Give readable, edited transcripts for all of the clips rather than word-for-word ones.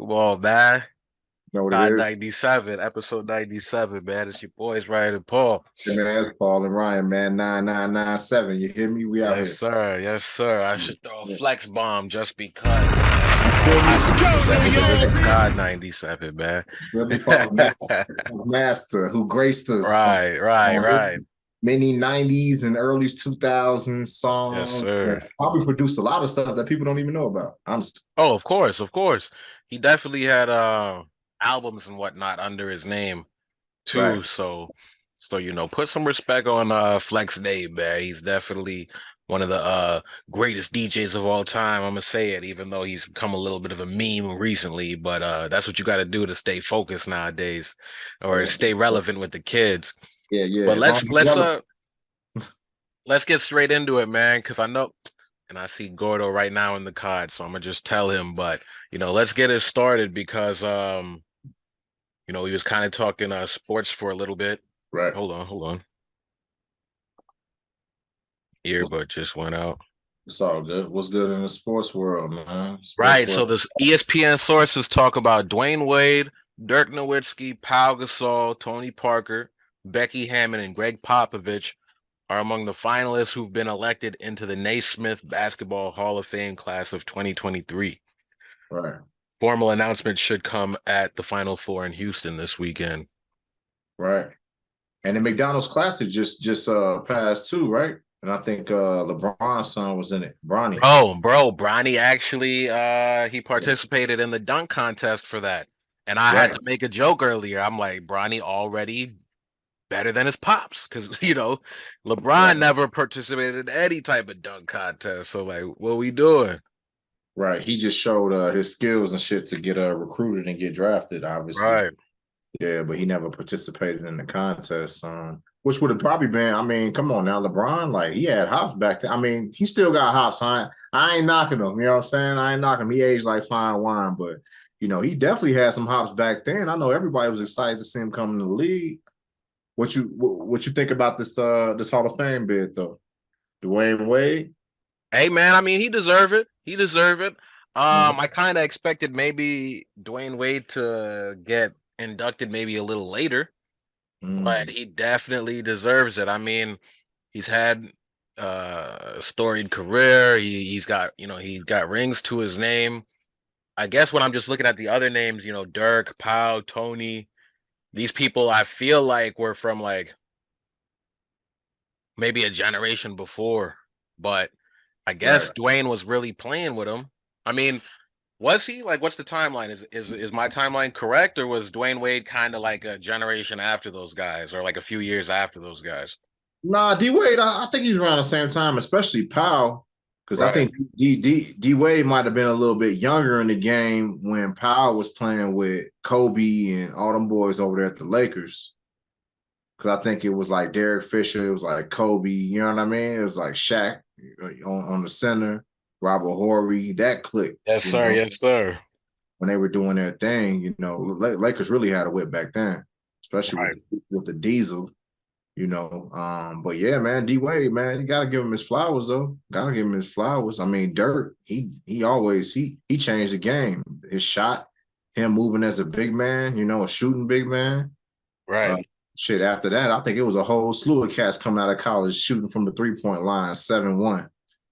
Come on, man. Know what it is? Cod97, episode 97, man. It's your boys, Ryan and Paul. Hey, man, it's Paul and Ryan, man. 9997. You hear me? We out Yes, here. sir. Yes, sir. I should throw a Yeah. flex bomb just because, man. You feel me? Cod You 97, but this is Cod 97, man. feel me? Father Master who graced us Right, right, on right. many 90s and early 2000s Yes, songs. sir. Probably produced a lot of stuff that people don't even know about. Honestly. Oh, of course, of course. He definitely had albums and whatnot under his name Right. too. So put some respect on Flex name, man. He's definitely one of the greatest DJs of all time. I'm gonna say it, even though he's become a little bit of a meme recently. But that's what you got to do to stay focused nowadays, or Yes. stay relevant with the kids. Yeah, yeah. But As long as it's relevant. let's get straight into it, man. Because I know, and I see Gordo right now in the card, so I'm gonna just tell him. But let's get it started because he was kind of talking sports for a little bit. Right. Hold on, hold on. What's, Earbud just went out. it's all good. What's good in the sports world, man? Sports Right. world. So this ESPN sources talk about Dwayne Wade, Dirk Nowitzki, Pau Gasol, Tony Parker, Becky Hammond, and Greg Popovich are among the finalists who've been elected into the Naismith Basketball Hall of Fame class of 2023. Right. Formal announcements should come at the Final Four in Houston this weekend. Right. And the McDonald's Classic just passed too, right? And I think LeBron's son was in it. Bronny. Bro, Bronny actually he participated in the dunk contest for that. And I had Right. to make a joke earlier. I'm like, Bronny already better than his pops because LeBron Right. never participated in any type of dunk contest. So like, what we doing? Right. He just showed his skills and shit to get recruited and get drafted, obviously. Right. Yeah, but he never participated in the contest. Which would have probably been, I mean, come on now, LeBron, like he had hops back then. I mean, he still got hops. I ain't knocking him, you know what I'm saying? I ain't knocking him. He aged like fine wine, but he definitely had some hops back then. I know everybody was excited to see him come in the league. What you think about this Hall of Fame bid though? Dwayne Wade? Hey man, I mean he deserved it. He deserved it. Mhm. I kind of expected maybe Dwayne Wade to get inducted maybe a little later, but Mm. he definitely deserves it. I mean, he's had a storied career. He's got rings to his name. I guess when I'm just looking at the other names, Dirk, Pau, Tony, these people I feel like were from like maybe a generation before, but I guess Right. Dwayne was really playing with him. I mean, was he like? What's the timeline? Is my timeline correct, or was Dwayne Wade kind of like a generation after those guys, or like a few years after those guys? Nah, D Wade, I think he's around the same time, especially Powell, because I Right. think D Wade might have been a little bit younger in the game when Powell was playing with Kobe and all them boys over there at the Lakers. Because I think it was like Derek Fisher, it was like Kobe, you know what I mean? It was like Shaq on the center, Robert Horry, that click, Yes, sir. Yes, sir. when they were doing their thing. Lakers really had a whip back then, especially Right. with the Diesel. But yeah, man, D Wade, man, you gotta give him his flowers though. Gotta give him his flowers. I mean, Dirk, he always he changed the game. His shot, him moving as a big man, a shooting big man. Uh, Right. Shit, after that, I think it was a whole slew of cats coming out of college shooting from the 3-point line, 7-1,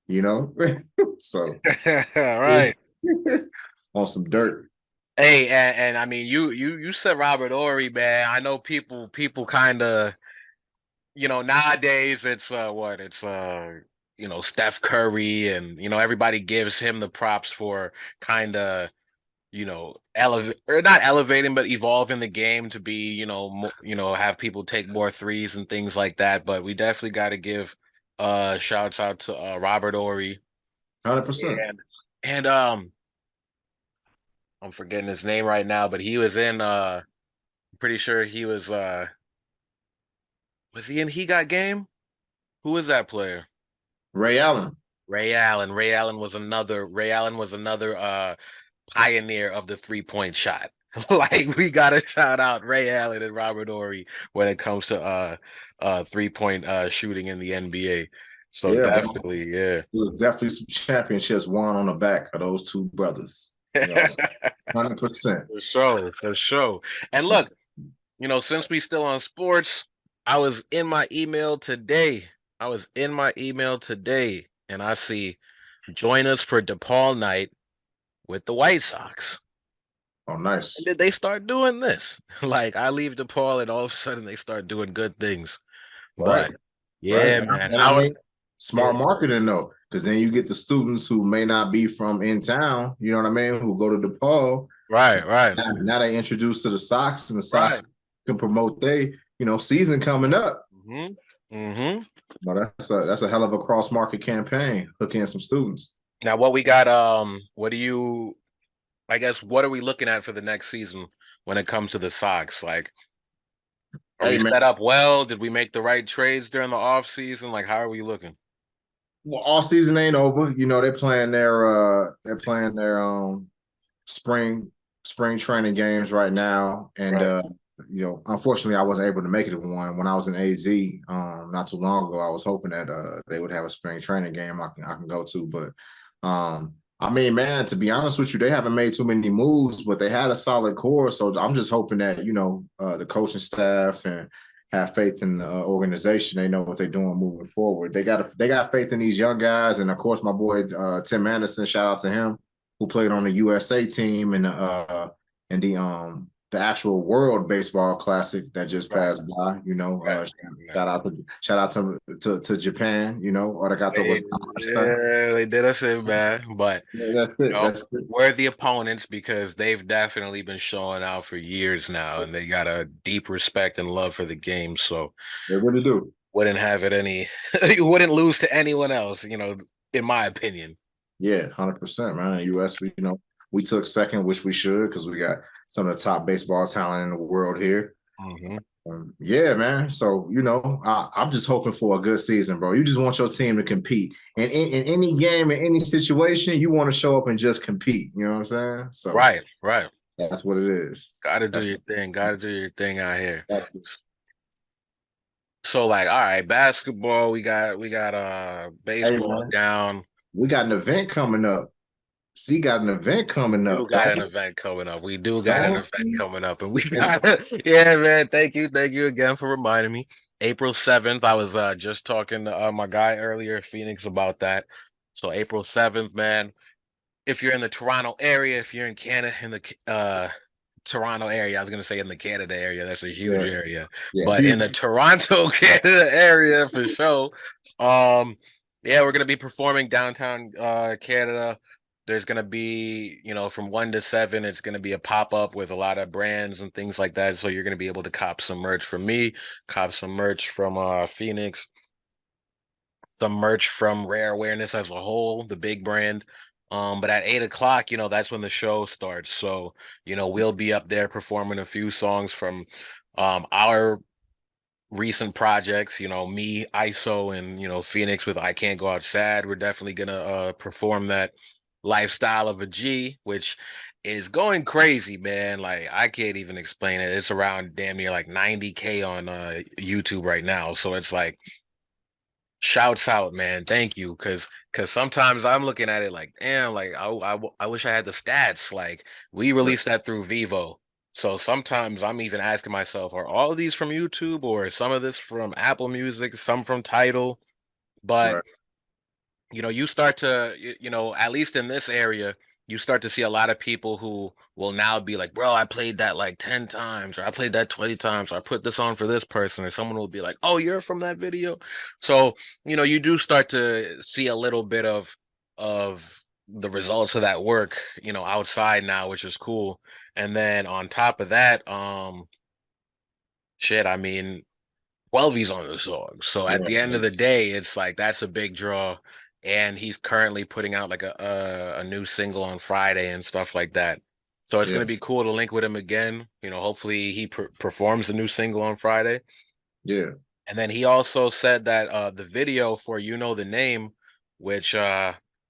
you know? So Right. on some dirt. Hey, and I mean, you said Robert Ory, man. I know people kind of nowadays it's what it's Steph Curry, and everybody gives him the props for kind of elevate or not elevating but evolving the game to be have people take more threes and things like that. But we definitely got to give shouts out to Robert Ory 100%. and I'm forgetting his name right now, but he was in I'm pretty sure he was he in He Got Game? Who was that player? Ray Allen. Ray Allen. Ray Allen was another pioneer of the 3-point shot. Like we gotta shout out Ray Allen and Robert Ory when it comes to 3-point shooting in the NBA. So Yeah, man. definitely, yeah. There was definitely some championships won on the back of those two brothers. You know, 100%. For sure, for sure. And look, since we still on sports, I was in my email today. And I see join us for DePaul night with the White Sox. Oh, And nice. did they start doing this? Like I leave DePaul and all of a sudden they start doing good things. Right. But Right. yeah, man. And I How mean, yeah, smart marketing though, because then you get the students who may not be from in town, you know what I mean, who go to DePaul. right, right, Now they introduced to the Sox, and the right. Sox can promote they, season coming up. Mm-hmm. Mm-hmm. But that's a hell of a cross market campaign. Hook in some students. Now what we got, what do you I guess what are we looking at for the next season when it comes to the Sox? Like, are Hey we man, set up well? Did we make the right trades during the off season? Like, how are we looking? well, all season ain't over. They're playing their spring training games right now. And Right. unfortunately I wasn't able to make it to one when I was in AZ not too long ago. I was hoping that they would have a spring training game I can go to. But I mean, man, to be honest with you, they haven't made too many moves, but they had a solid core. So I'm just hoping that, the coaching staff and have faith in the organization. They know what they're doing moving forward. They got faith in these young guys. And of course, my boy Tim Anderson, shout out to him, who played on the USA team in the actual World Baseball Classic that just Right. passed by. Right. Right. Shout out to Japan. Arigato gozaimasu. Yeah, they did us in, man. But Yeah, that's it. That's it. we're the opponents because they've definitely been showing out for years now, and they got a deep respect and love for the game. So They really do. wouldn't have it any. You wouldn't lose to anyone else. In my opinion. Yeah, 100%, man. US, we took second, which we should, because we got some of the top baseball talent in the world here. Mm-hmm. Yeah, man. So, I'm just hoping for a good season, bro. You just want your team to compete. And in any game, in any situation, you want to show up and just compete. You know what I'm saying? So Right. Right. that's what it is. Got to do That's your thing. Got to do your thing out here. what, So, like, all right, basketball. We got hey, baseball man, down. we got an event coming up. See, got an event coming Do up. got Don't, an event coming up. We do got an don't, event coming up, and we got yeah, man. Thank you again for reminding me. April 7th. I was just talking to my guy earlier, Phoenix, about that. So April 7th, man. If you're in the Toronto area, if you're in Canada, in the Toronto area, I was gonna say in the Canada area. That's a huge yeah, area, yeah, but in huge. the Toronto, Canada area for sure. Um, yeah, we're gonna be performing downtown Canada. There's gonna be, from 1 to 7, it's gonna be a pop-up with a lot of brands and things like that. So you're gonna be able to cop some merch from me, cop some merch from Phoenix, some merch from Rare Awareness as a whole, the big brand. But at 8 o'clock, that's when the show starts. So, we'll be up there performing a few songs from our recent projects, me, ISO, and Phoenix with I Can't Go Outside. We're definitely gonna perform that lifestyle of a G, which is going crazy, man. Like I can't even explain it. It's around damn near like 90K on YouTube right now. So it's like shouts out, man. Thank you. Cause sometimes I'm looking at it like, damn, like I wish I had the stats. Like we released that through Vivo. So sometimes I'm even asking myself, are all of these from YouTube or is some of this from Apple Music, some from Tidal? But Right, you start to, at least in this area, you start to see a lot of people who will now be like, bro, I played that like 10 times, or I played that 20 times, or I put this on for this person, or someone will be like, oh, you're from that video. So, you do start to see a little bit of the results of that work, outside now, which is cool. And then on top of that, shit, I mean, 12's on the song. So at the end of right, the day, it's like that's a big draw. And he's currently putting out like a new single on Friday and stuff like that. So it's yeah, gonna be cool to link with him again. Hopefully he performs the new single on Friday. yeah, And then he also said that the video for You Know the Name, which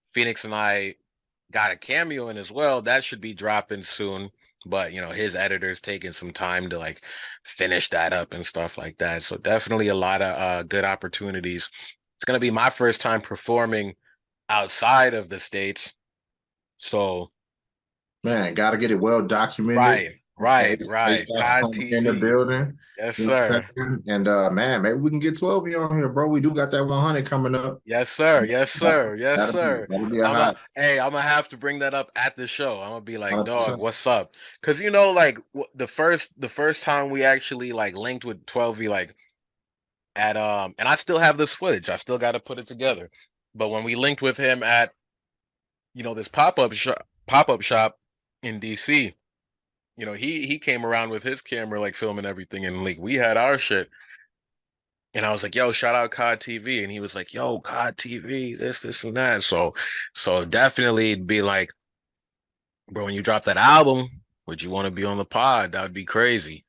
Phoenix and I got a cameo in as well, that should be dropping soon. But his editor's taking some time to like finish that up and stuff like that. So definitely a lot of good opportunities. It's gonna be my first time performing outside of the States. So Man, got to get it well documented. Right, right, right. ASAP COD Tony in the TV. building. Yes, You know what I'm sir. saying? And man, maybe we can get 12 of you on here, bro. We do got that 100 coming up. Yes, sir. Yes, sir. Yes, That'll sir. be a hot I'm gonna have to bring that up at the show. I'm gonna be like, dog, 100%. what's up? Because like the first time we actually like linked with 12V, like at and I still have this footage. I still got to put it together. But when we linked with him at this pop up shop in DC, he came around with his camera like filming everything, and like we had our shit. And I was like, yo, shout out COD TV. And he was like, yo, COD TV, this, and that. So definitely it'd be like, bro, when you drop that album, would you want to be on the pod? That would be crazy.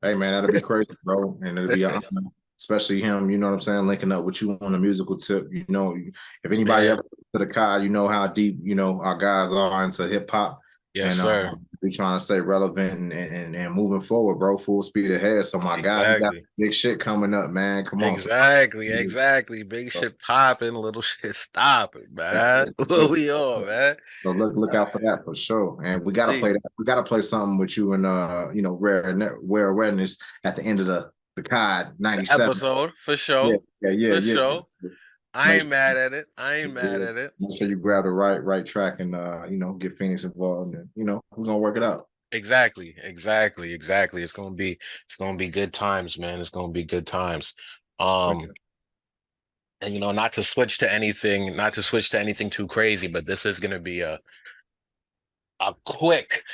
Hey man, that'll be crazy, bro. And it'll be an honor, especially him, you know what I'm saying, linking up with you on the musical tip. You know, if anybody Man, ever to the COD, you know how deep, our guys are into hip hop. yes, And sir. we trying to stay relevant and moving forward, bro. Full speed ahead. So my guy, he got Exactly. big shit coming up, man. Come on. Exactly, exactly. Big So, shit popping, little shit stopping, that's man. it. What we on, man? So look out for that for sure. And we gotta play Jeez. that. We gotta play something with you and rare awareness at the end of the COD The 97. episode for Yeah, sure. yeah, For yeah. sure. I Make ain't mad at it. I ain't mad at it. make sure you grab the right track and get Phoenix involved and we're gonna work it out. Exactly, exactly, exactly. It's gonna be good times, man. It's gonna be good times. Um, and not to switch to anything too crazy, but this is gonna be a quick,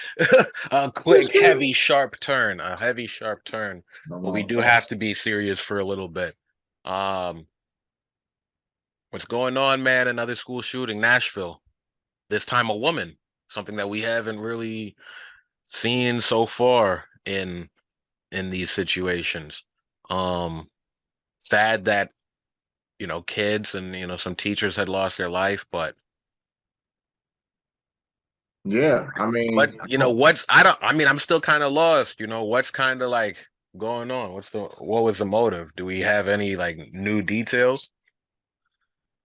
a quick, heavy, sharp turn, a heavy, sharp turn. Come But we on. do have to be serious for a little bit. Um, what's going on, man? Another school shooting, Nashville. This time a woman, something that we haven't really seen so far in these situations. Um, sad that kids and some teachers had lost their life, but Yeah, I what mean, what's I don't I mean I'm still kind of lost. What's kind of like going on? What was the motive? Do we have any like new details?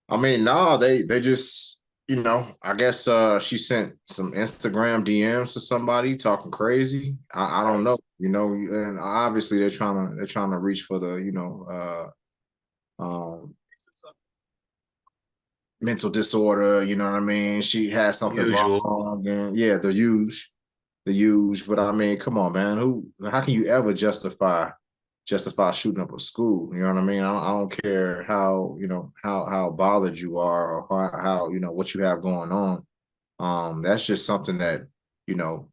no, they just, I guess she sent some Instagram DMs to somebody talking crazy. I don't Right. know, and obviously they're trying to reach for the, mental disorder, you know what I mean? She has something Usual. wrong, and yeah, the huge. But I mean, come on, man. How can you ever justify shooting up a school? You know what I mean? I don't care how bothered you are or how what you have going on. That's just something that you know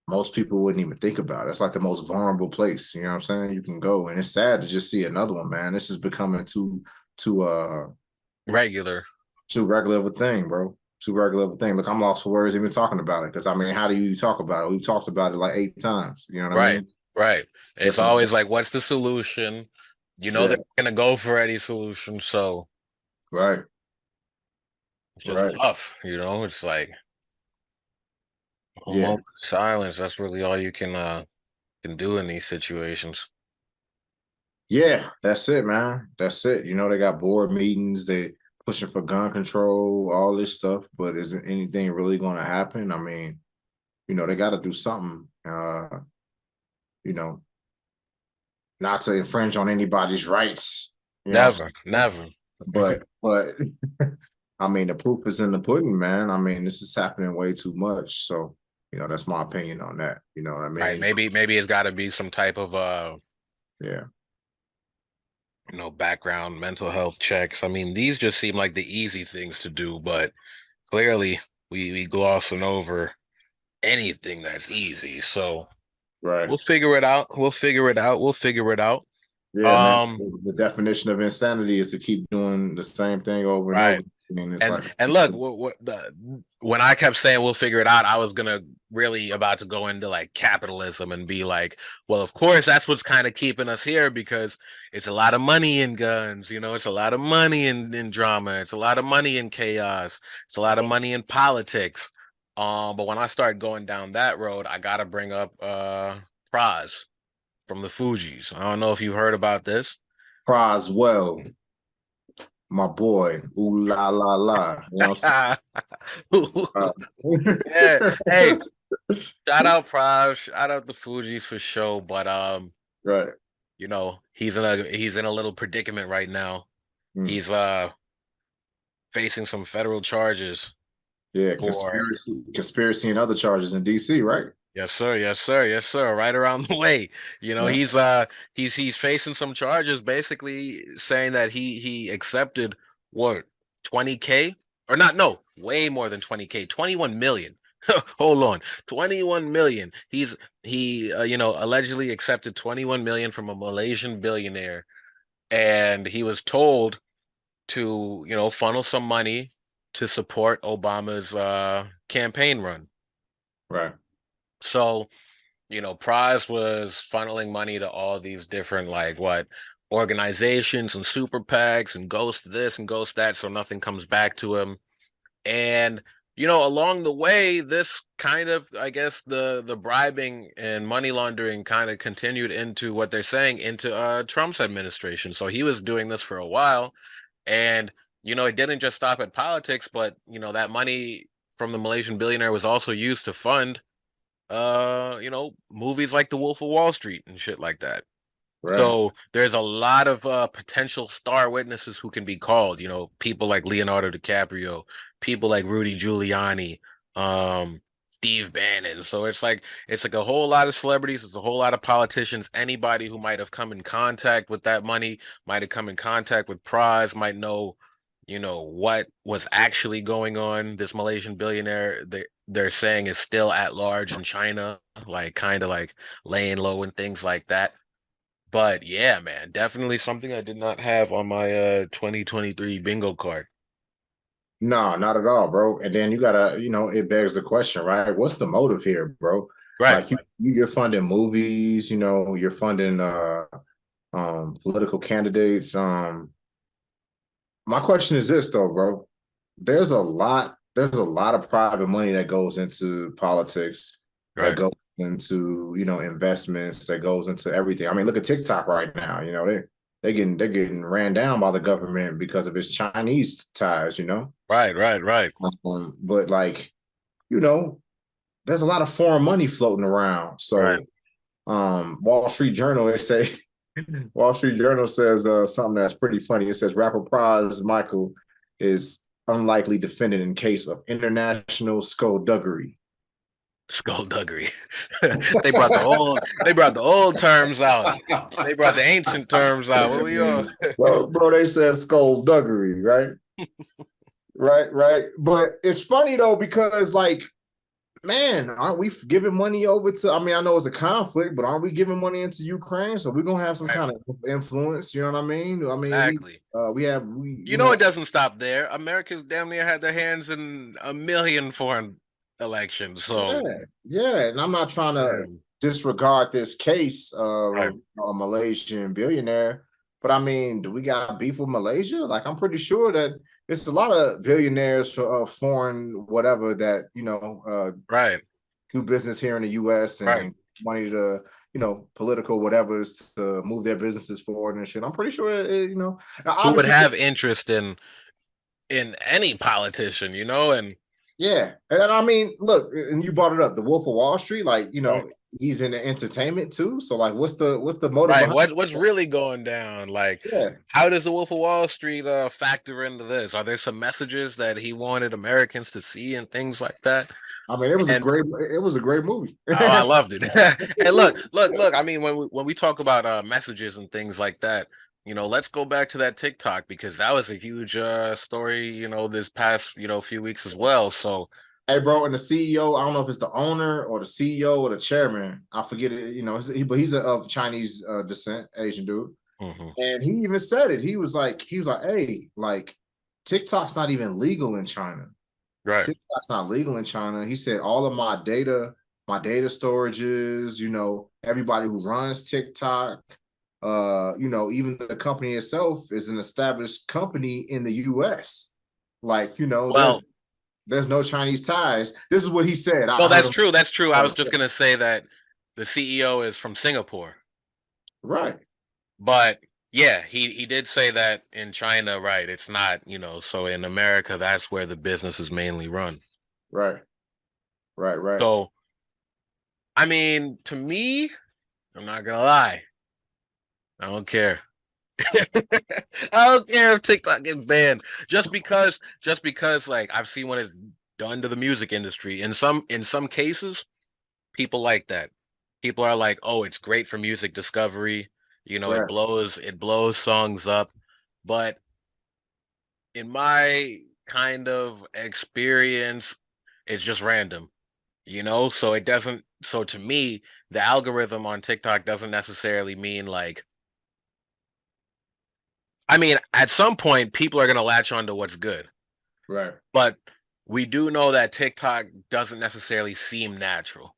most people wouldn't even think about. It's like the most vulnerable place. You know what I'm saying? You can go, and it's sad to just see another one, man. This is becoming too Regular. too regular of a thing, bro. Too regular of a thing. Look, I'm lost for words even talking about it because I mean, how do you talk about it? We've talked about it like 8 times. You know what I Right. mean? Right. It's Different. always like, what's the solution? They're Yeah. gonna go for any solution, so Right. it's just Right. tough. It's like a Yeah. moment of silence. That's really all you can do in these situations. Yeah. That's it, man. That's it. They got board meetings. They pushing for gun control, all this stuff. But isn't anything really going to happen? I mean, they got to do something. You know, not to infringe on anybody's rights. You know what I'm Never, saying? never. But I mean, the proof is in the pudding, man. I mean, this is happening way too much. So, that's my opinion on that. You know what I Right. mean? Maybe it's got to be some type of Yeah. background mental health checks. I mean, these just seem like the easy things to do, but clearly we glossing over anything that's easy. So Right. we'll figure it out. We'll figure it out. We'll figure it out. Yeah, man. Um, The definition of insanity is to keep doing the same thing over and right. over. I mean, it's And like, and look, when I kept saying we'll figure it out, I was gonna really about to go into like capitalism and be like, well, of course that's what's kind of keeping us here because it's a lot of money in guns, it's a lot of money in drama, it's a lot of money in chaos, it's a lot of money in politics. But when I start going down that road, I gotta bring up Praz from the Fugees. I don't know if you heard about this. Croswell. my boy. Ooh la la la. You know what Yeah. I'm Hey, saying? shout out Praj, shout out the Fugees for sure. But Right. he's in a little predicament right now. Mm. He's facing some federal charges Yeah, for conspiracy and other charges in DC, right? yes, sir, yes, sir, yes, sir. Right around the way. Yeah. He's facing some charges basically saying that he accepted what 20K or not, no, way more than 20K, 21 million. Hold on. 21 million. He allegedly accepted 21 million from a Malaysian billionaire and he was told to, funnel some money to support Obama's campaign run. Right. So Prize was funneling money to all these different like what organizations and super PACs and ghost this and ghost that, so nothing comes back to him. And along the way, this kind of, I guess, the bribing and money laundering kind of continued into what they're saying into Trump's administration. So he was doing this for a while, and it didn't just stop at politics, but that money from the Malaysian billionaire was also used to fund movies like The Wolf of Wall Street and shit like that. Right. So there's a lot of potential star witnesses who can be called, people like Leonardo DiCaprio, people like Rudy Giuliani, Steve Bannon. So it's like a whole lot of celebrities, it's a whole lot of politicians, anybody who might have come in contact with that money, might have come in contact with Prize, might know, what was actually going on. This Malaysian billionaire, they're saying is still at large in China, like kind of like laying low and things like that. But yeah, man, definitely something I did not have on my 2023 bingo card. No, not at all, bro. And then you gotta, it begs the question, right? What's the motive here, bro? Right. Like you're funding movies, you're funding political candidates. My question is this though, bro. There's a lot of private money that goes into politics, that Right. goes into, investments, that goes into everything. I mean, look at TikTok right now. They're getting ran down by the government because of its Chinese ties. Right, right, right, But like, you know, there's a lot of foreign money floating around. right. So Wall Street Journal, they say Wall Street Journal says something that's pretty funny. It says rapper Prize Michael is unlikely defended in case of international skullduggery. Skullduggery. They brought the old terms out. They brought the ancient terms out. What we on? Bro, they said skullduggery, right? Right. But it's funny though, because like, man, aren't we giving money over to? I mean, I know it's a conflict, but aren't we giving money into Ukraine? So we're gonna have some Right. kind of influence. You know what I mean? I mean, Exactly. we have we It doesn't stop there. America's damn near had their hands in a million foreign elections. yeah, So yeah. And I'm not trying yeah. to disregard this case Right. of a Malaysian billionaire, but I mean, do we got beef with Malaysia? Like, I'm pretty sure that it's a lot of billionaires for foreign whatever that Right. do business here in the U.S. Right. and money to political whatever's to move their businesses forward and shit. I'm pretty sure Who would obviously, have interest in any politician, and yeah. And I mean, look, and you brought it up, the Wolf of Wall Street, like right. he's in the entertainment too. So like, what's the motive Right. behind? What's really going down? Like, Yeah, how does the Wolf of Wall Street factor into this? Are there some messages that he wanted Americans to see and things like that? I mean, it was a And great it was a great movie. oh, I loved it. And look. I mean, when we talk about messages and things like that, let's go back to that TikTok because that was a huge story. This past few weeks as well. So Hey, bro, and the CEO, I don't know if it's the owner or the CEO or the chairman. I forget it. But he's of Chinese descent, Asian dude. mhm. And he even said it. He was like, hey, like TikTok's not even legal in China. Right. TikTok's not legal in China. He said all of my data storages, everybody who runs TikTok, even the company itself is an established company in the US. Like, there's Well, there's no Chinese ties. This is what he said. no, I heard that's him. true. That's true. I was just gonna say that the CEO is from Singapore, Right. but Yeah, he did say that in China, right? It's not, so in America, that's where the business is mainly run. Right, right, right, So, I mean, to me, I'm not gonna lie, I don't care. I don't care if TikTok gets banned just because like I've seen what it's done to the music industry. In some cases, people like that. People are like, "Oh, it's great for music discovery. It right, blows songs up." But in my kind of experience, it's just random, So it doesn't so to me, the algorithm on TikTok doesn't necessarily mean like I mean, at some point people are going to latch on to what's good. right, But we do know that TikTok doesn't necessarily seem natural.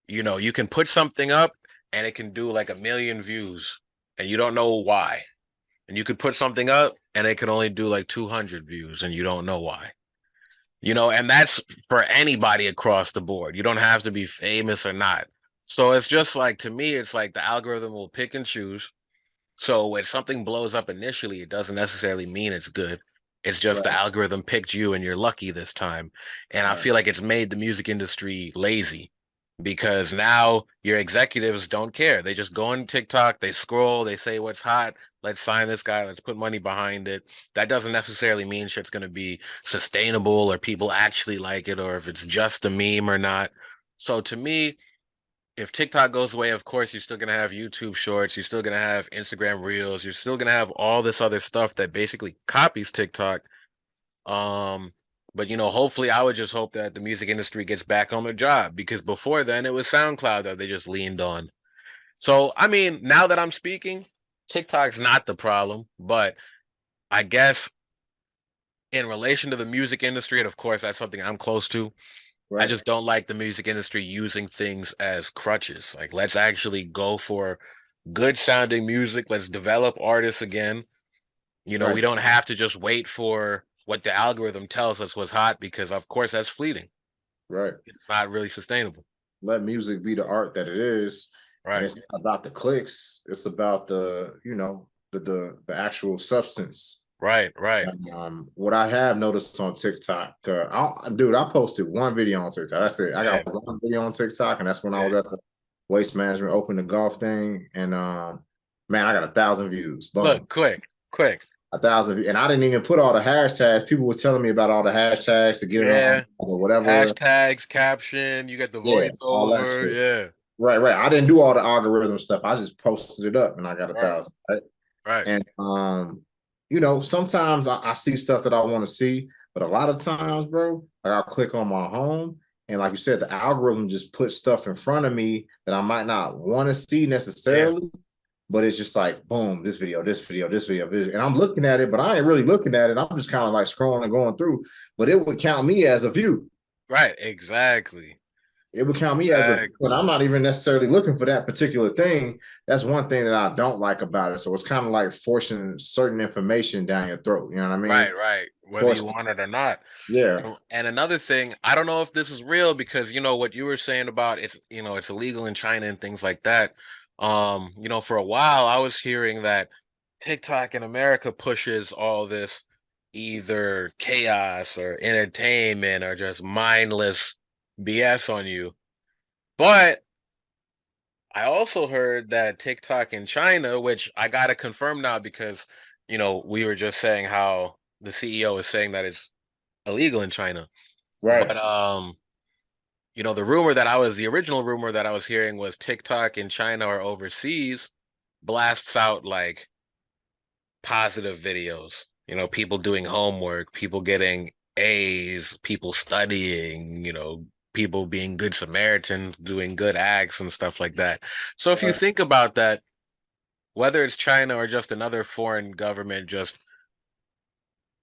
You can put something up and it can do like a million views and you don't know why. And you could put something up and it can only do like 200 views and you don't know why. And that's for anybody across the board. You don't have to be famous or not. So it's just like, to me, it's like the algorithm will pick and choose. So when something blows up initially, it doesn't necessarily mean it's good. It's just the right, algorithm picked you and you're lucky this time. And I right, feel like it's made the music industry lazy because now your executives don't care. They just go on TikTok, they scroll, they say what's hot. Let's sign this guy. Let's put money behind it. That doesn't necessarily mean shit's going to be sustainable or people actually like it or if it's just a meme or not. So to me, if TikTok goes away, of course, you're still going to have YouTube shorts. You're still going to have Instagram reels. You're still going to have all this other stuff that basically copies TikTok. Um, but hopefully I would just hope that the music industry gets back on their job because before then it was SoundCloud that they just leaned on. So, I mean, now that I'm speaking, TikTok's not the problem, but I guess in relation to the music industry, and of course that's something I'm close to, I right, just don't like the music industry using things as crutches. Like, let's actually go for good sounding music. Let's develop artists again. We right, don't have to just wait for what the algorithm tells us was hot because, of course, that's fleeting. right. It's not really sustainable. Let music be the art that it is, and Right. it's not about the clicks. It's about the actual substance. Right. Right. And, what I have noticed on TikTok, dude, I posted one video on TikTok. That's it. I got Yeah. one video on TikTok, and that's when I was Yeah. at the Waste Management Open the golf thing, and man, I got 1,000 views. Boom, Look, quick, quick. 1,000, and I didn't even put all the hashtags. People were telling me about all the hashtags to get it on Yeah. or whatever. Hashtags, caption, you get the Yeah, all that voiceover. shit. Yeah. Right, right. I didn't do all the algorithm stuff. I just posted it up, and I got a Right. thousand. Right? Right. And sometimes I see stuff that I want to see, but a lot of times, bro, like I'll click on my home, and like you said, the algorithm just puts stuff in front of me that I might not want to see Yeah. necessarily, but it's just like boom, this video, this video, this video, and I'm looking at it, but I ain't really looking at it. I'm just kind of like scrolling and going through, but it would count me as a view. Right. Exactly. It would count me as a, but Exactly. I'm not even necessarily looking for that particular thing. That's one thing that I don't like about it. So it's kind of like forcing certain information down your throat. You know what I mean? Right. Right. Whether Force, you want it or not. yeah, And another thing, I don't know if this is real because what you were saying about it's illegal in China and things like that. For a while I was hearing that TikTok in America pushes all this either chaos or entertainment or just mindless BS on you. But I also heard that TikTok in China, which I gotta confirm now because we were just saying how the CEO is saying that it's illegal in China. right. But the original rumor that I was hearing was TikTok in China or overseas blasts out like positive videos. People doing homework, people getting A's, people studying, people being good Samaritans, doing good acts and stuff like that. So if you Right. think about that, whether it's China or just another foreign government just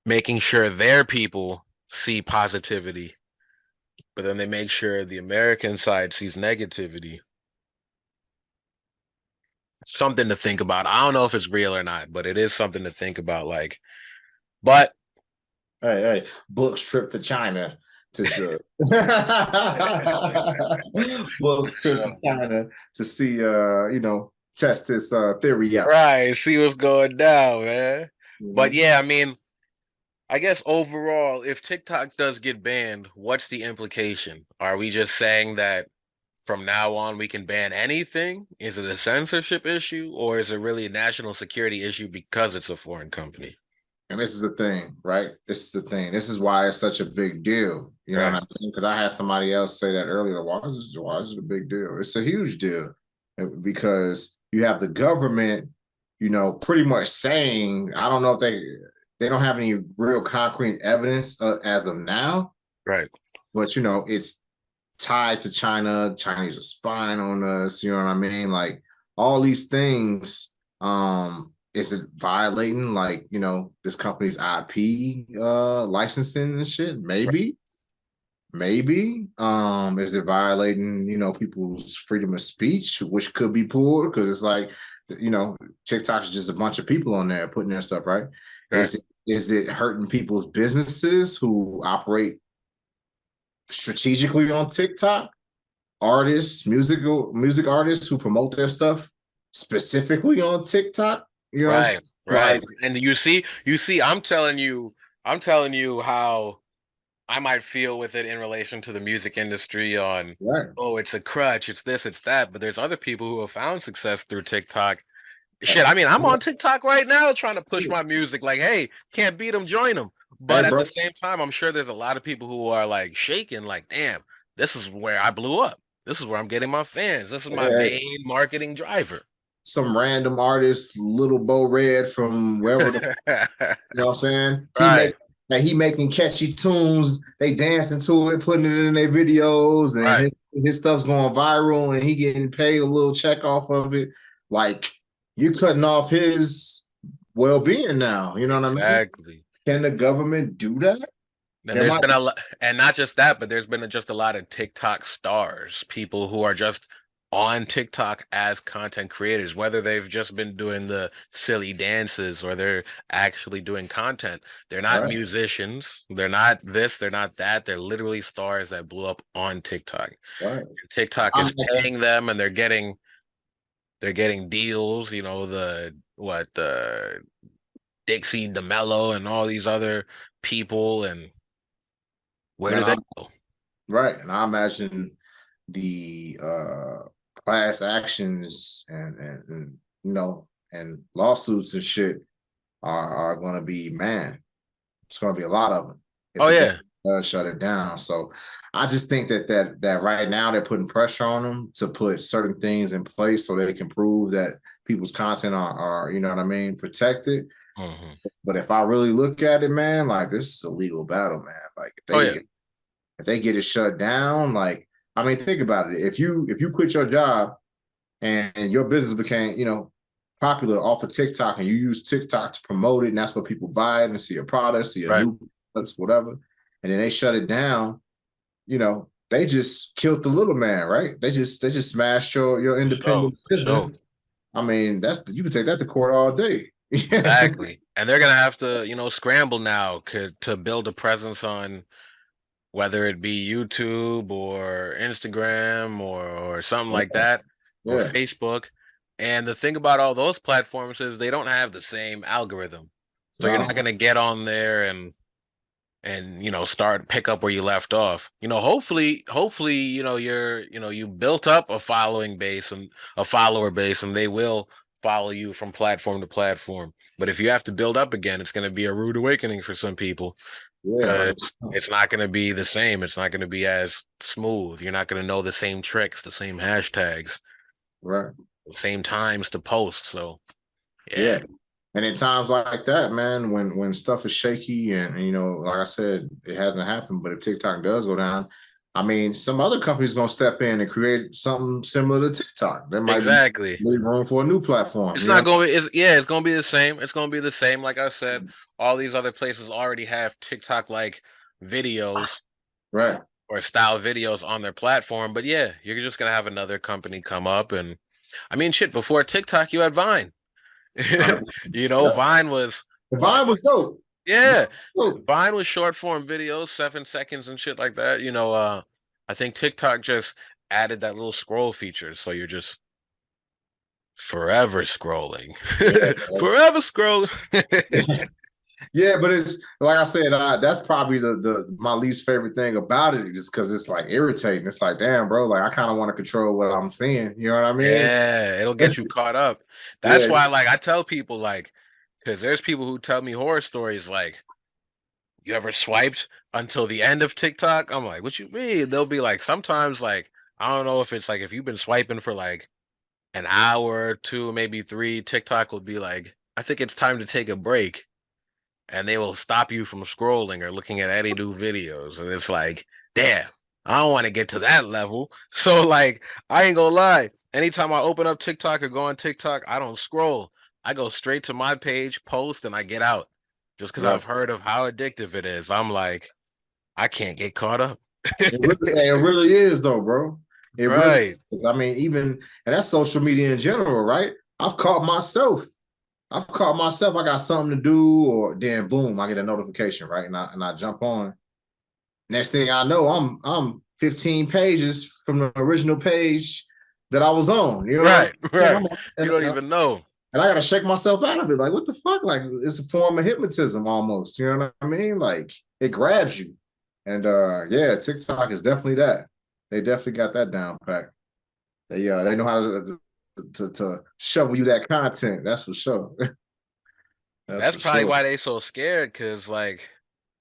making sure their people see positivity, but then they make sure the American side sees negativity. Something to think about. I don't know if it's real or not, but it is something to think about. Like, but Hey, hey, books trip to China to book trip to sure. China to see test this theory out. Right, see what's going down, man. You But know, yeah, I mean, I guess overall, if TikTok does get banned, what's the implication? Are we just saying that from now on we can ban anything? Is it a censorship issue, or is it really a national security issue because it's a foreign company? and this is the thing, right? This is the thing. This is why it's such a big deal. You know what Right, I mean? Because I had somebody else say that earlier. Why is it a big deal? It's a huge deal because you have the government, pretty much saying, I don't know if they don't have any real concrete evidence as of now, right, but it's tied to China. Chinese are spying on us. You know what I mean? Like all these things. Is it violating like this company's IP licensing and shit? right. Maybe. Is it violating people's freedom of speech, which could be poor because it's like TikTok's just a bunch of people on there putting their stuff right. Right. Is it hurting people's businesses who operate strategically on TikTok? Artists, music artists who promote their stuff specifically on TikTok. You know what I'm saying? Right, right. Like, And I'm telling you how I might feel with it in relation to the music industry on, right, oh, it's a crutch, it's this, it's that. But there's other people who have found success through TikTok. Shit, I mean, I'm on TikTok right now trying to push my music. Like, hey, can't beat them, join them. hey, But at bro, the same time, I'm sure there's a lot of people who are like shaking, like, damn, this is where I blew up. This is where I'm getting my fans. This is my hey, main marketing driver. some random artist, Little Bo Red from wherever you know what I'm saying? Right, He making catchy tunes. They dancing to it, putting it in their videos, and right. his stuff's going viral, and he getting paid a little check off of it. Like you cutting off his well being now. You know what I mean? Exactly. Can the government do that? And Am there's I been a lot, and not just that, but there's been just a lot of TikTok stars, people who are just on TikTok as content creators, whether they've just been doing the silly dances or they're actually doing content. They're not right? musicians. They're not this. They're not that. They're literally stars that blew up on TikTok. Right. TikTok I'm is paying them, and they're getting deals. You know the Dixie DeMello and all these other people, and where do man. they go? Right. And I imagine the class actions and and lawsuits and shit are going to be, man, it's going to be a lot of them if Oh the yeah, government does shut it down. So I just think that right now they're putting pressure on them to put certain things in place so they can prove that people's content are you know what I mean, protected. hmm. But if I really look at it, man, like this is a legal battle, man. Like Oh yeah, if they get it shut down, like I mean, think about it. If you quit your job and your business became, popular off of TikTok and you use TikTok to promote it, and that's what people buy it and see your products, see your right. new products, whatever, and then they shut it down, they just killed the little man, right? They just smashed your For sure, independent for sure. business. I mean, that's you can take that to court all day. Yeah. Exactly. And they're gonna have to, scramble now to build a presence on whether it be YouTube or Instagram or something like that or Yeah. Facebook. And the thing about all those platforms is they don't have the same algorithm. So you're not No. gonna get on there and start pick up where you left off. Hopefully you built up a following base and a follower base, and they will follow you from platform to platform. But if you have to build up again, it's going to be a rude awakening for some people Yeah. because 100%. it's not going to be the same. It's not going to be as smooth. You're not going to know the same tricks, the same hashtags, Right. the same times to post. So yeah. Yeah. And in times like that, man, when stuff is shaky and like I said, it hasn't happened, but if TikTok does go down, I mean, some other company's gonna step in and create something similar to TikTok. There might be Exactly. leave room for a new platform, It's you know? not going to be, it's going to be the same. It's going to be the same. Like I said, all these other places already have TikTok like videos Right. or style videos on their platform. But yeah, you're just going to have another company come up. And I mean, shit, before TikTok, you had Vine. 100%. Yeah. Vine was The what? vibe was dope. Yeah. Dope. Vine was short form videos, 7 seconds and shit like that. I think TikTok just added that little scroll feature. So you're just forever scrolling. Yeah, Forever scrolling. yeah, but it's like I said, that's probably the my least favorite thing about it is because it's like irritating. It's like, damn, bro, like I kind of want to control what I'm seeing. You know what I mean? Yeah, it'll get you caught up. That's Yeah, why, like, I tell people, like, because there's people who tell me horror stories, like, you ever swiped until the end of TikTok? I'm like, what you mean? They'll be like, sometimes, like, I don't know if it's like if you've been swiping for like an hour, two, maybe three, TikTok will be like, I think it's time to take a break. And they will stop you from scrolling or looking at any new videos. And it's like, damn, I don't want to get to that level. So, like, I ain't gonna lie. Anytime I open up TikTok or go on TikTok, I don't scroll. I go straight to my page, post, and I get out just because right. I've heard of how addictive it is. I'm like, I can't get caught up. It really is though, bro. It really Right, is. I mean, even and that's social media in general, right? I've caught myself. I've caught myself. I got something to do, or then boom, I get a notification, right? And I jump on. Next thing I know, I'm 15 pages from the original page that I was on. You know what I'm right, saying? right. You don't even know. And I gotta shake myself out of it. Like, what the fuck? Like, it's a form of hypnotism almost. You know what I mean? Like, it grabs you. And yeah, TikTok is definitely that. They definitely got that down pat. They know how to shovel you that content. That's for sure. That's That's for probably sure. why they so scared, because like,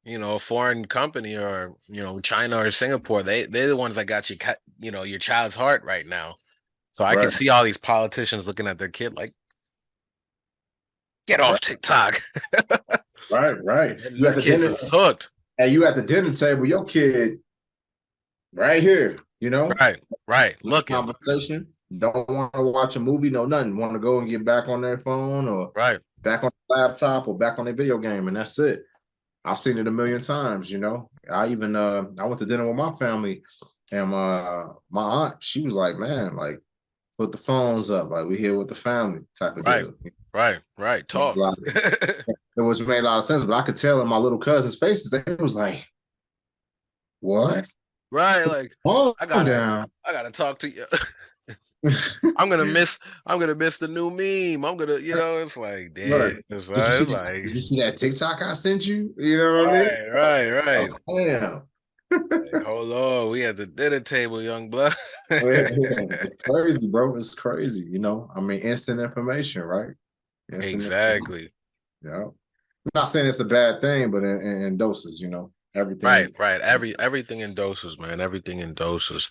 a foreign company or China or Singapore, they're the ones that got your child's heart right now. So I can Right. see all these politicians looking at their kid like, get Right. off TikTok. Right. Right. And You them at the kids dinner, is hooked. and you at the dinner table, your kid right here, Right, right. Looking. conversation. Don't want to watch a movie, no nothing. Want to go and get back on their phone or Right, back on the laptop or back on their video game, and that's it. I've seen it a million times. I went to dinner with my family, and my aunt, she was like, man, like put the phones up, like we here with the family type of right, deal. right. Talk. Like, it was made a lot of sense, but I could tell in my little cousins' faces, they was like, what? Right, like Calm I gotta down. I gotta talk to you. I'm gonna miss the new meme. I'm gonna, it's like, Right. damn. Did you see It's that? like, Did you see that TikTok I sent you? You know what I mean? right. Oh, damn. Like, hold on, we at the dinner table, young blood. Yeah, it's crazy, bro. It's crazy. I mean, instant information, right? Instant information. Exactly. Yeah. I'm not saying it's a bad thing, but in doses, everything is. Right. Everything in doses, man. Everything in doses.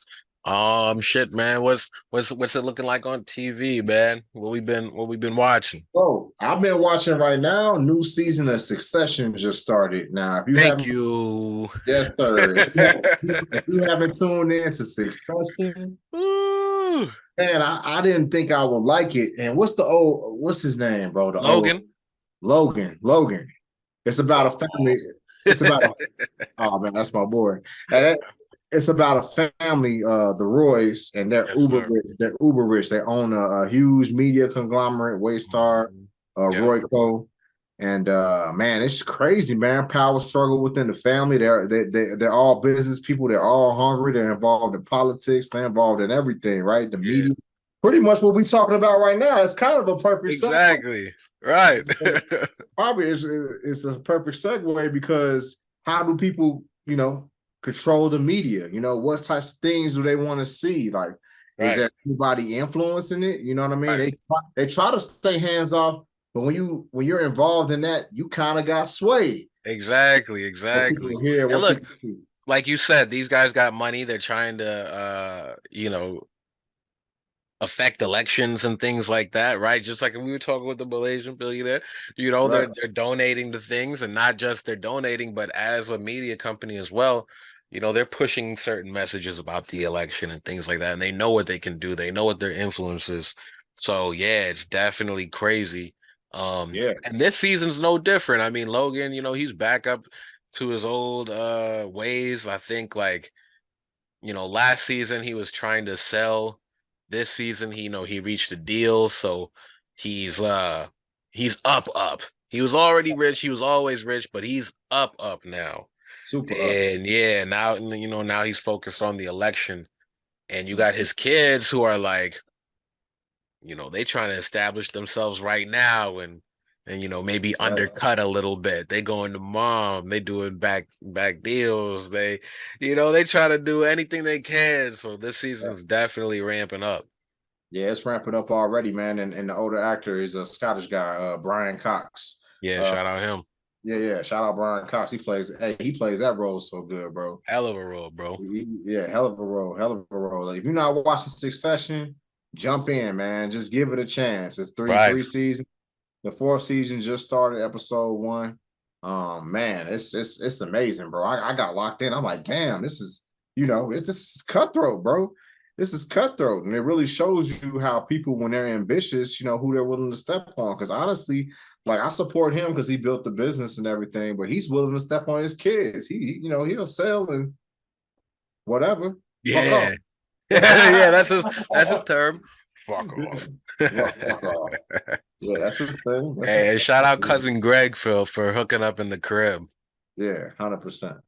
Shit, man. What's it looking like on TV, man? What we been watching? Oh, I've been watching right now. New season of Succession just started. Now, if you Thank haven't, you. yes, sir. If you haven't tuned in to Succession, Ooh, man, I didn't think I would like it. And what's his name, bro? The old Logan. Logan. It's about a family. Pause. It's about a Oh man, that's my boy. And it's about a family, the Roys, and they're Yes, uber sir. rich. They're uber rich. They own a huge media conglomerate, Waystar, Mhm. Yep. Royco. And man, it's crazy, man. Power struggle within the family. They're all business people. They're all hungry. They're involved in politics. They're involved in everything, right? The Yeah. media. Pretty much what we're talking about right now. It's kind of a perfect segue. Exactly. Right. Probably it's a perfect segue because how do people, control the media? What types of things do they want to see? Like, is Right. there anybody influencing it? You know what I mean? Right. They try to stay hands off, but when you're involved in that, you kind of got swayed. Exactly. What Exactly. people hear, And what look, people see. like you said, these guys got money. They're trying to affect elections and things like that, right? Just like we were talking with the Malaysian billionaire, Right. they're donating to things, and not just they're donating, but as a media company as well, they're pushing certain messages about the election and things like that, and they know what they can do. They know what their influence is. So yeah, it's definitely crazy. Yeah. And this season's no different. I mean, Logan, he's back up to his old ways. I think like last season he was trying to sell. This season, he reached a deal, so he's up. He was already rich, he was always rich, but he's up now. Super up. And yeah, now he's focused on the election. And you got his kids who are like, they trying to establish themselves right now and maybe Right. undercut a little bit. They going to mom, they doing back deals. They try to do anything they can. So this season's definitely ramping up. Yeah, it's ramping up already, man. And the older actor is a Scottish guy, Brian Cox. Yeah, Uh, shout out him. yeah. Shout out Brian Cox. He plays that role so good, bro. Hell of a role, bro. Yeah, hell of a role, hell of a role. Like, if you're not watching Succession, jump in, man. Just give it a chance. It's Right. three seasons. The fourth season just started, episode 1. Man, it's amazing, bro. I got locked in. I'm like, damn, this is cutthroat, bro. This is cutthroat, and it really shows you how people, when they're ambitious, who they're willing to step on. Because honestly, like, I support him because he built the business and everything, but he's willing to step on his kids. He'll sell and whatever. Fuck off. Yeah. Yeah, that's his term. Fuck off. Fuck off. Yeah, that's his thing. Hey, and shout out cousin Greg for hooking up in the crib. Yeah, 100%.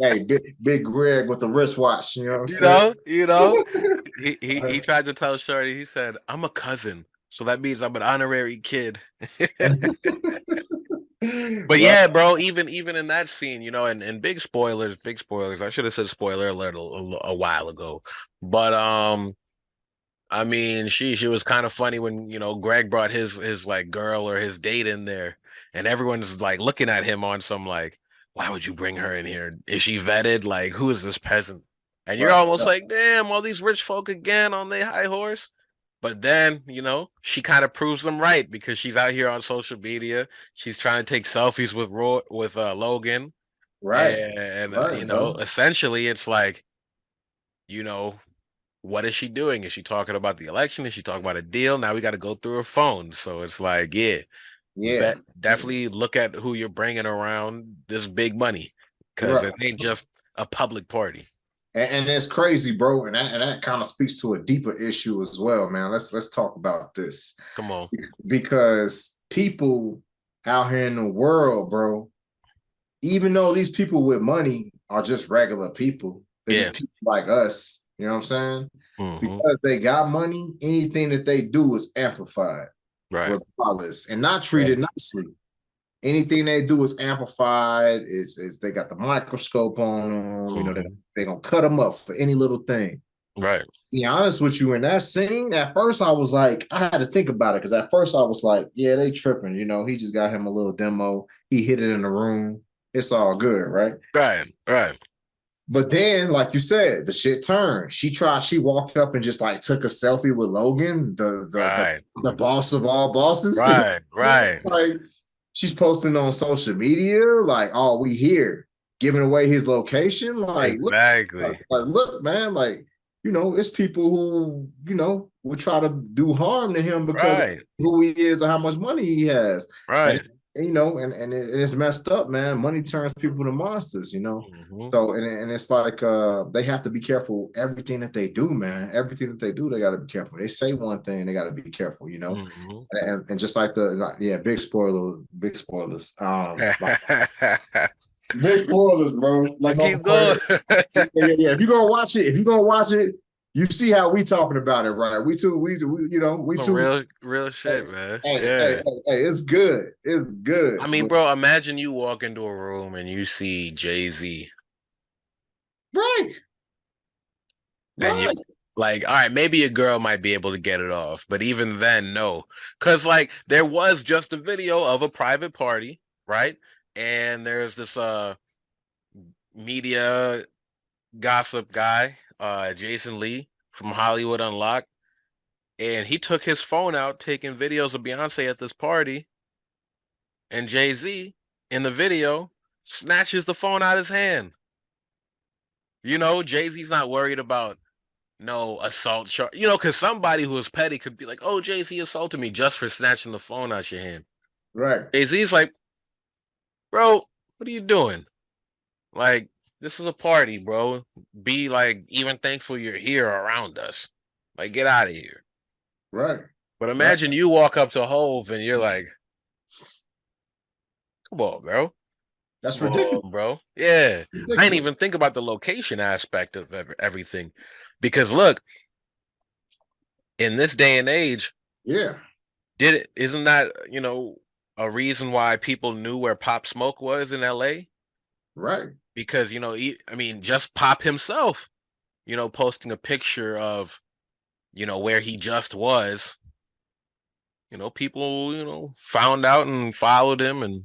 Hey, big Greg with the wristwatch. You know what I'm saying? He tried to tell Shorty, he said, I'm a cousin. So that means I'm an honorary kid. But yeah, bro, even in that scene, and big spoilers. I should have said spoiler alert a while ago. But I mean, she was kind of funny when, Greg brought his like girl or his date in there, and everyone's like looking at him on some like, why would you bring her in here? Is she vetted? Like, who is this peasant? And you're Right. almost like, damn, all these rich folk again on their high horse. But then, she kind of proves them right because she's out here on social media. She's trying to take selfies with Logan, Right. and Right, bro. essentially, it's like, you know, what is she doing? Is she talking about the election? Is she talking about a deal? Now we got to go through her phone. So it's like, yeah, Yeah. definitely look at who you're bringing around this big money because Right. it ain't just a public party. And it's crazy, bro. And that kind of speaks to a deeper issue as well, man. Let's talk about this. Come on. Because people out here in the world, bro, even though these people with money are just regular people, they're Yeah. just people like us. You know what I'm saying? Mm-hmm. Because they got money, anything that they do is amplified, Right. regardless, and not treated nicely. Anything they do is amplified. Is they got the microscope on them? Mm-hmm. They gonna cut them up for any little thing. Right. Be honest with you, in that scene, at first I was like, I had to think about it because at first I was like, yeah, they tripping. He just got him a little demo. He hit it in the room. It's all good, right? Right. Right. But then, like you said, the shit turned. She walked up and just like took a selfie with Logan, Right. the boss of all bosses. Right. Right. Like, she's posting on social media, like, oh, we here, giving away his location. Like, Exactly. look, man, like, it's people who, would try to do harm to him because of Right. who he is and how much money he has. Right. And it's messed up, man. Money turns people to monsters, Mm-hmm. So, and it's like they have to be careful everything that they do, man. Everything that they do, they got to be careful. They say one thing, they got to be careful, Mm-hmm. and just like big spoilers. Big spoilers, bro. Like, Keep going. yeah. If you're gonna watch it, you see how we talking about it, right? We too, Some real shit, man. Yeah. Hey, it's good. It's good. I mean, bro, imagine you walk into a room and you see Jay-Z. Right. Then you like, all right, maybe a girl might be able to get it off, but even then, no. Cause like there was just a video of a private party, right? And there's this media gossip guy, Jason Lee from Hollywood Unlocked, and he took his phone out taking videos of Beyonce at this party, and Jay-Z in the video snatches the phone out of his hand. Jay-Z's not worried about no assault charge, because somebody who is petty could be like, oh, Jay-Z assaulted me just for snatching the phone out your hand. Right. Jay-Z's like, bro, what are you doing? Like, this is a party, bro. Be like, even thankful you're here around us. Like, get out of here. Right. But imagine you walk up to Hove and you're like, come on, bro. That's ridiculous, bro. Yeah. Ridiculous. I didn't even think about the location aspect of everything. Because look, in this day and age, Yeah, isn't that, a reason why people knew where Pop Smoke was in LA? right. Because, I mean, just Pop himself, posting a picture of, where he just was, people, found out and followed him. And,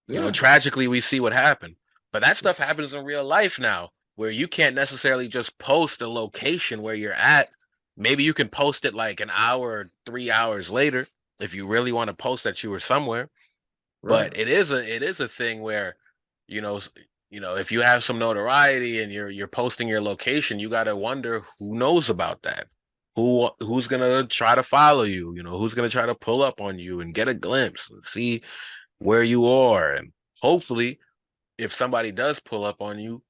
Yeah, tragically, we see what happened. But that stuff happens in real life now, where you can't necessarily just post a location where you're at. Maybe you can post it like an hour, 3 hours later, if you really want to post that you were somewhere. right. But it is a thing where, you know, if you have some notoriety and you're posting your location, you got to wonder who knows about that. Who's gonna try to follow you? Who's gonna try to pull up on you and get a glimpse and see where you are. And hopefully, if somebody does pull up on you,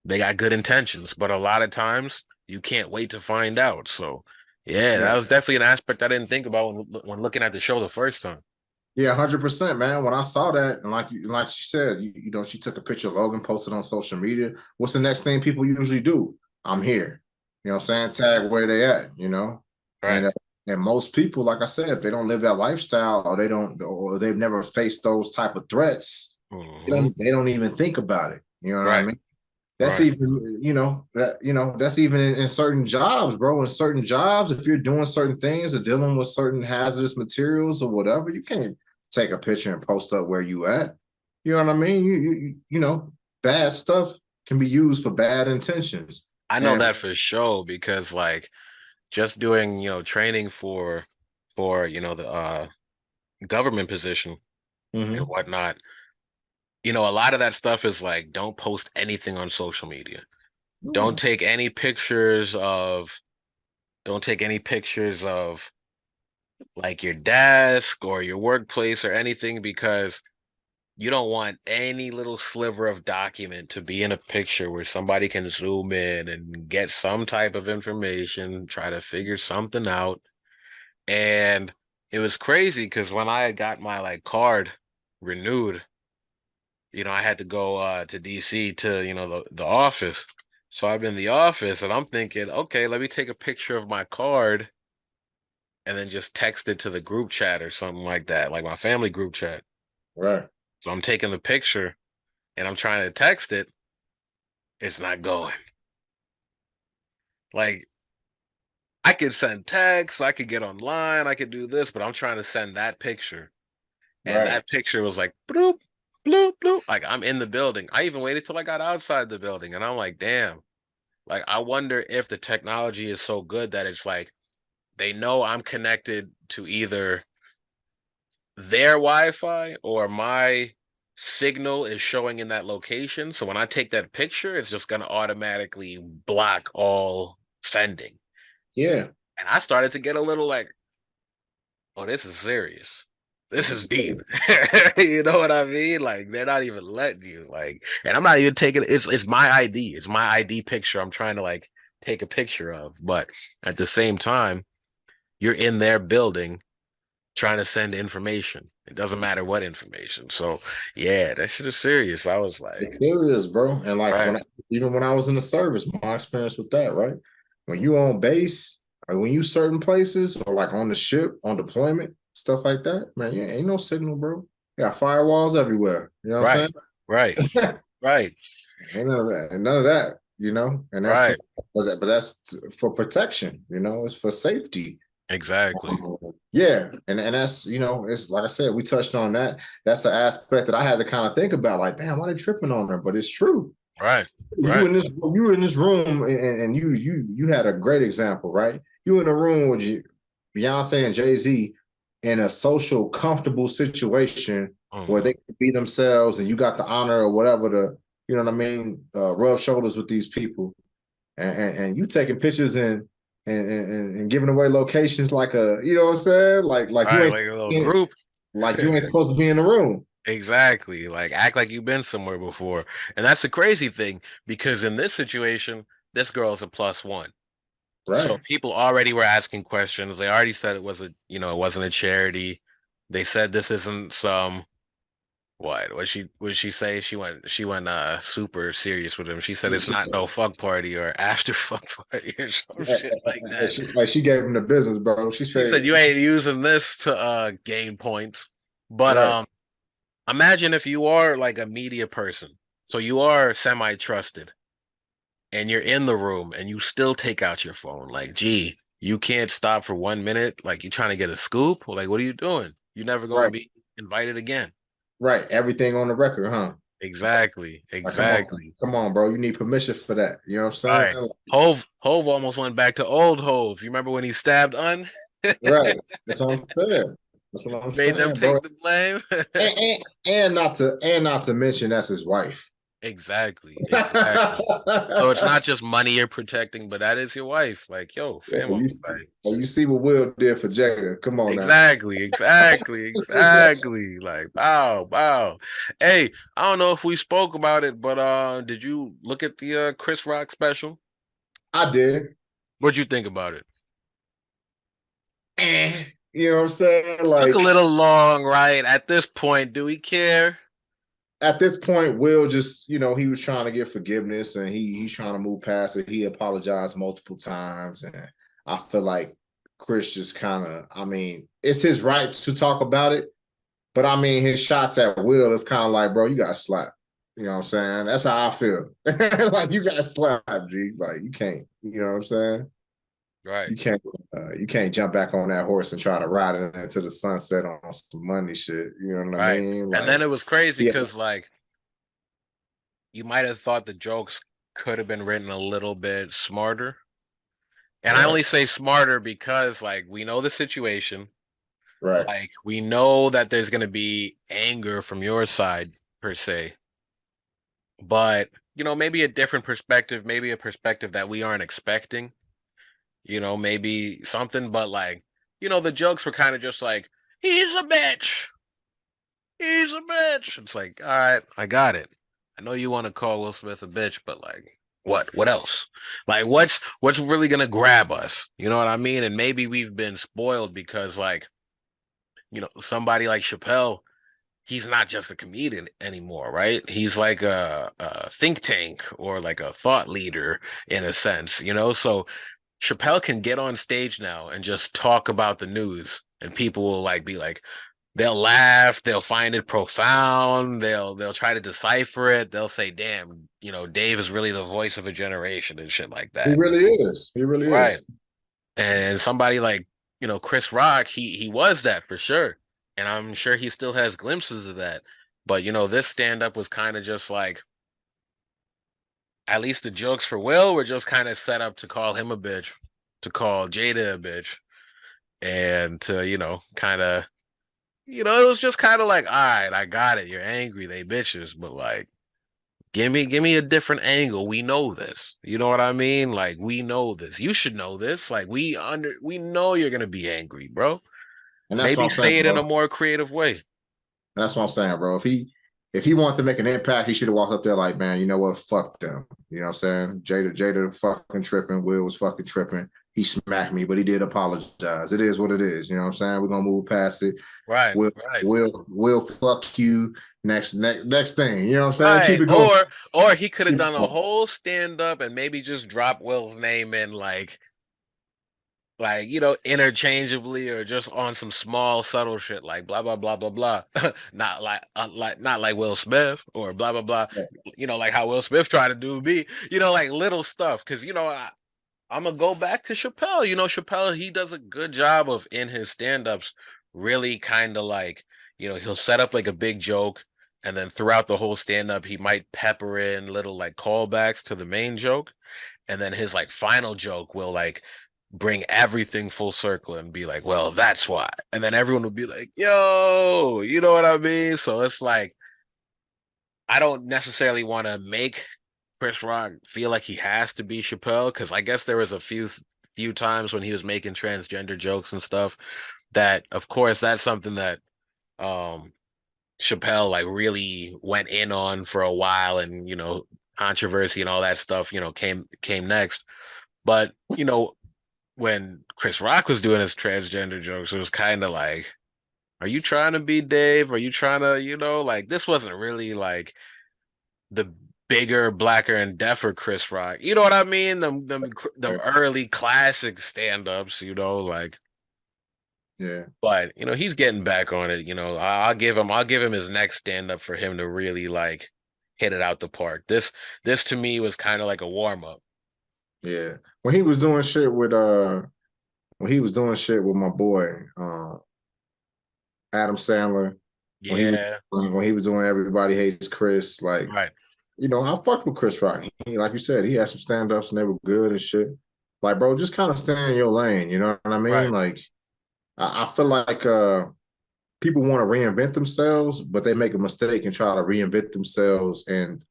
they got good intentions. But a lot of times, you can't wait to find out. So, yeah, Yeah. that was definitely an aspect I didn't think about when looking at the show the first time. Yeah, 100%, man. When I saw that, and like she said, she took a picture of Logan, posted on social media. What's the next thing people usually do? I'm here. You know what I'm saying? Tag where they at, Right. And and most people, like I said, if they don't live that lifestyle or they've never faced those type of threats, Hmm. they don't even think about it. You know what I Right. mean? That's Right. even, that's even in certain jobs, bro. In certain jobs, if you're doing certain things or dealing with certain hazardous materials or whatever, you can't take a picture and post up where you at. You know what I mean? Bad stuff can be used for bad intentions. I know And that for sure because like just doing, training for, the government position and mhm. whatnot, a lot of that stuff is like don't post anything on social media. Don't Mm, take any pictures of don't take any pictures of like your desk or your workplace or anything because you don't want any little sliver of document to be in a picture where somebody can zoom in and get some type of information, try to figure something out. And it was crazy because when I got my like card renewed, I had to go to DC to, the office. So I'm in the office and I'm thinking, okay, let me take a picture of my card and then just text it to the group chat or something like that, like my family group chat. right. So I'm taking the picture and I'm trying to text it. It's not going. Like I could send text, I could get online, I could do this, but I'm trying to send that picture. And Right. that picture was like bloop, bloop, bloop. Like I'm in the building. I even waited till I got outside the building and I'm like, damn. Like I wonder if the technology is so good that it's like they know I'm connected to either their Wi-Fi or my signal is showing in that location. So when I take that picture, it's just gonna automatically block all sending. Yeah. And I started to get a little like, oh, this is serious. This is deep. You know what I mean? Like they're not even letting you like, and I'm not even taking it's my ID. It's my ID picture. I'm trying to like take a picture of, but at the same time, you're in their building trying to send information. It doesn't matter what information. So yeah, that shit is serious. I was like, It's serious, bro. And like right, even when I was in the service, my experience with that, right? When you on base or when you certain places or like on the ship, on deployment, stuff like that, man, yeah, ain't no signal, bro. You got firewalls everywhere. You know what right, I'm right, saying? right, Ain't none of that. And none of that, and that's right. but that's for protection, it's for safety. Exactly. Yeah, and that's it's like I said, we touched on that. That's the aspect that I had to kind of think about, like, damn, why they tripping on her? But it's true. Right, You right, in this you were in this room and you had a great example, right? You in a room with Beyonce and Jay-Z in a social comfortable situation where hmm, they can be themselves and you got the honor or whatever to, you know what I mean, rub shoulders with these people and you taking pictures and giving away locations like you know what I'm saying? Like right. Like a little group. you ain't supposed to be in the room. Exactly. Like act like you've been somewhere before. And that's the crazy thing because in this situation, this girl's a plus one. So Right. people already were asking questions. They already said it wasn't a charity. They said this isn't some, What? What she say? She went super serious with him. She said it's not no fuck party or after fuck party or some shit like that. She gave him the business, bro. She She said said, you ain't using this to gain points. But right, imagine if you are like a media person. So you are semi trusted and you're in the room and you still take out your phone. Like, gee, you can't stop for 1 minute. Like you trying to get a scoop? Like, what are you doing? You're never gonna right, be invited again. right. Everything on the record, huh? Exactly. Like, Exactly. come on, bro. You need permission for that. You know what All I'm right. saying? Hove almost went back to old Hove. You remember when he stabbed Un? Right. That's what I'm saying. That's what I'm Made them saying, bro. take the blame. And not to mention that's his wife. Exactly. Exactly. So it's not just money you're protecting, but that is your wife. Like, yo, Yeah, famo. Like, you see what Will did for Jada. Come on now. exactly, exactly, exactly. Like, wow, wow. Hey, I don't know if we spoke about it, but did you look at the Chris Rock special? I did. What'd you think about it? You know what I'm saying? Took a Like little long, right? At this point, do we care? at this point, Will just, he was trying to get forgiveness and he's trying to move past it. He apologized multiple times. And I feel like Chris just kind of, I mean, it's his right to talk about it. But I mean, his shots at Will is kind of like, bro, you got slapped. You know what I'm saying? That's how I feel. Like you got slapped, G. Like you can't. You know what I'm saying? Right, You can't jump back on that horse and try to ride it into the sunset on some money shit. You know what I right. mean? And Like, then it was crazy yeah, because like you might have thought the jokes could have been written a little bit smarter. And I right, only say smarter because like we know the situation. right. Like we know that there's gonna be anger from your side per se. But maybe a different perspective, maybe a perspective that we aren't expecting, maybe something, but like, the jokes were kind of just like, he's a bitch. He's a bitch. It's like, all right, I got it. I know you want to call Will Smith a bitch, but like, what? What else? Like, what's really gonna grab us? You know what I mean? And maybe we've been spoiled because, like, somebody like Chappelle, he's not just a comedian anymore, right? He's like a think tank or like a thought leader in a sense, So Chappelle can get on stage now and just talk about the news, and people will like be like, they'll laugh, they'll find it profound, they'll try to decipher it, they'll say, "Damn, Dave is really the voice of a generation" and shit like He that. really is. He really Right. is. And somebody like, Chris Rock, he was that for sure. And I'm sure he still has glimpses of that. But this stand up was kind of just like, at least the jokes for Will were just kind of set up to call him a bitch, to call Jada a bitch, and to, kind of, it was just kind of like, all right, I got it. You're angry, they bitches, but like, give me a different angle. We know this. You know what I mean? Like we know this. You should know this. Like we know you're gonna be angry, bro. And that's what Maybe I'm saying, say it in a bro. more creative way. That's what I'm saying, bro. If he wanted to make an impact, he should have walked up there like, man, you know what? Fuck them. You know what I'm saying? Jada fucking tripping. Will was fucking tripping. He smacked me, but he did apologize. It is what it is. You know what I'm saying? We're gonna move past it. Right, Will right, will fuck you next thing. You know what I'm saying? Keep right. it going. Or he could have Keep it done a going. whole stand up and maybe just drop Will's name in like interchangeably or just on some small subtle shit like blah blah blah blah blah. Not like Will Smith or blah blah blah. Like how Will Smith tried to do me. Like little stuff because I'm gonna go back to Chappelle. Chappelle, he does a good job of in his stand-ups really kind of like, he'll set up like a big joke and then throughout the whole stand-up he might pepper in little like callbacks to the main joke and then his like final joke will like bring everything full circle and be like, well, that's why. And then everyone will be like, yo, you know what I mean? So it's like I don't necessarily want to make Chris Rock feel like he has to be Chappelle because I guess there was a few times when he was making transgender jokes and stuff that of course that's something that um Chappelle like really went in on for a while and controversy and all that stuff came next. But when Chris Rock was doing his transgender jokes, it was kind of like Are you trying to be Dave? Are you trying to, like this wasn't really like the bigger, blacker, and deafer Chris Rock. You know what I mean? Them Right. early classic stand-ups, like Yeah. but he's getting back on it. I'll give him his next stand-up for him to really like hit it out the park. This to me was kind of like a warm-up. Yeah. When he was doing shit with my boy, Adam Sandler, when he was Yeah, when he was doing Everybody Hates Chris, like, right, I fucked with Chris Rock. Like you said, he had some stand-ups and they were good and shit. Like, bro, just kind of stay in your lane, you know what I mean? right, Like, I feel like people want to reinvent themselves, but they make a mistake and try to reinvent themselves and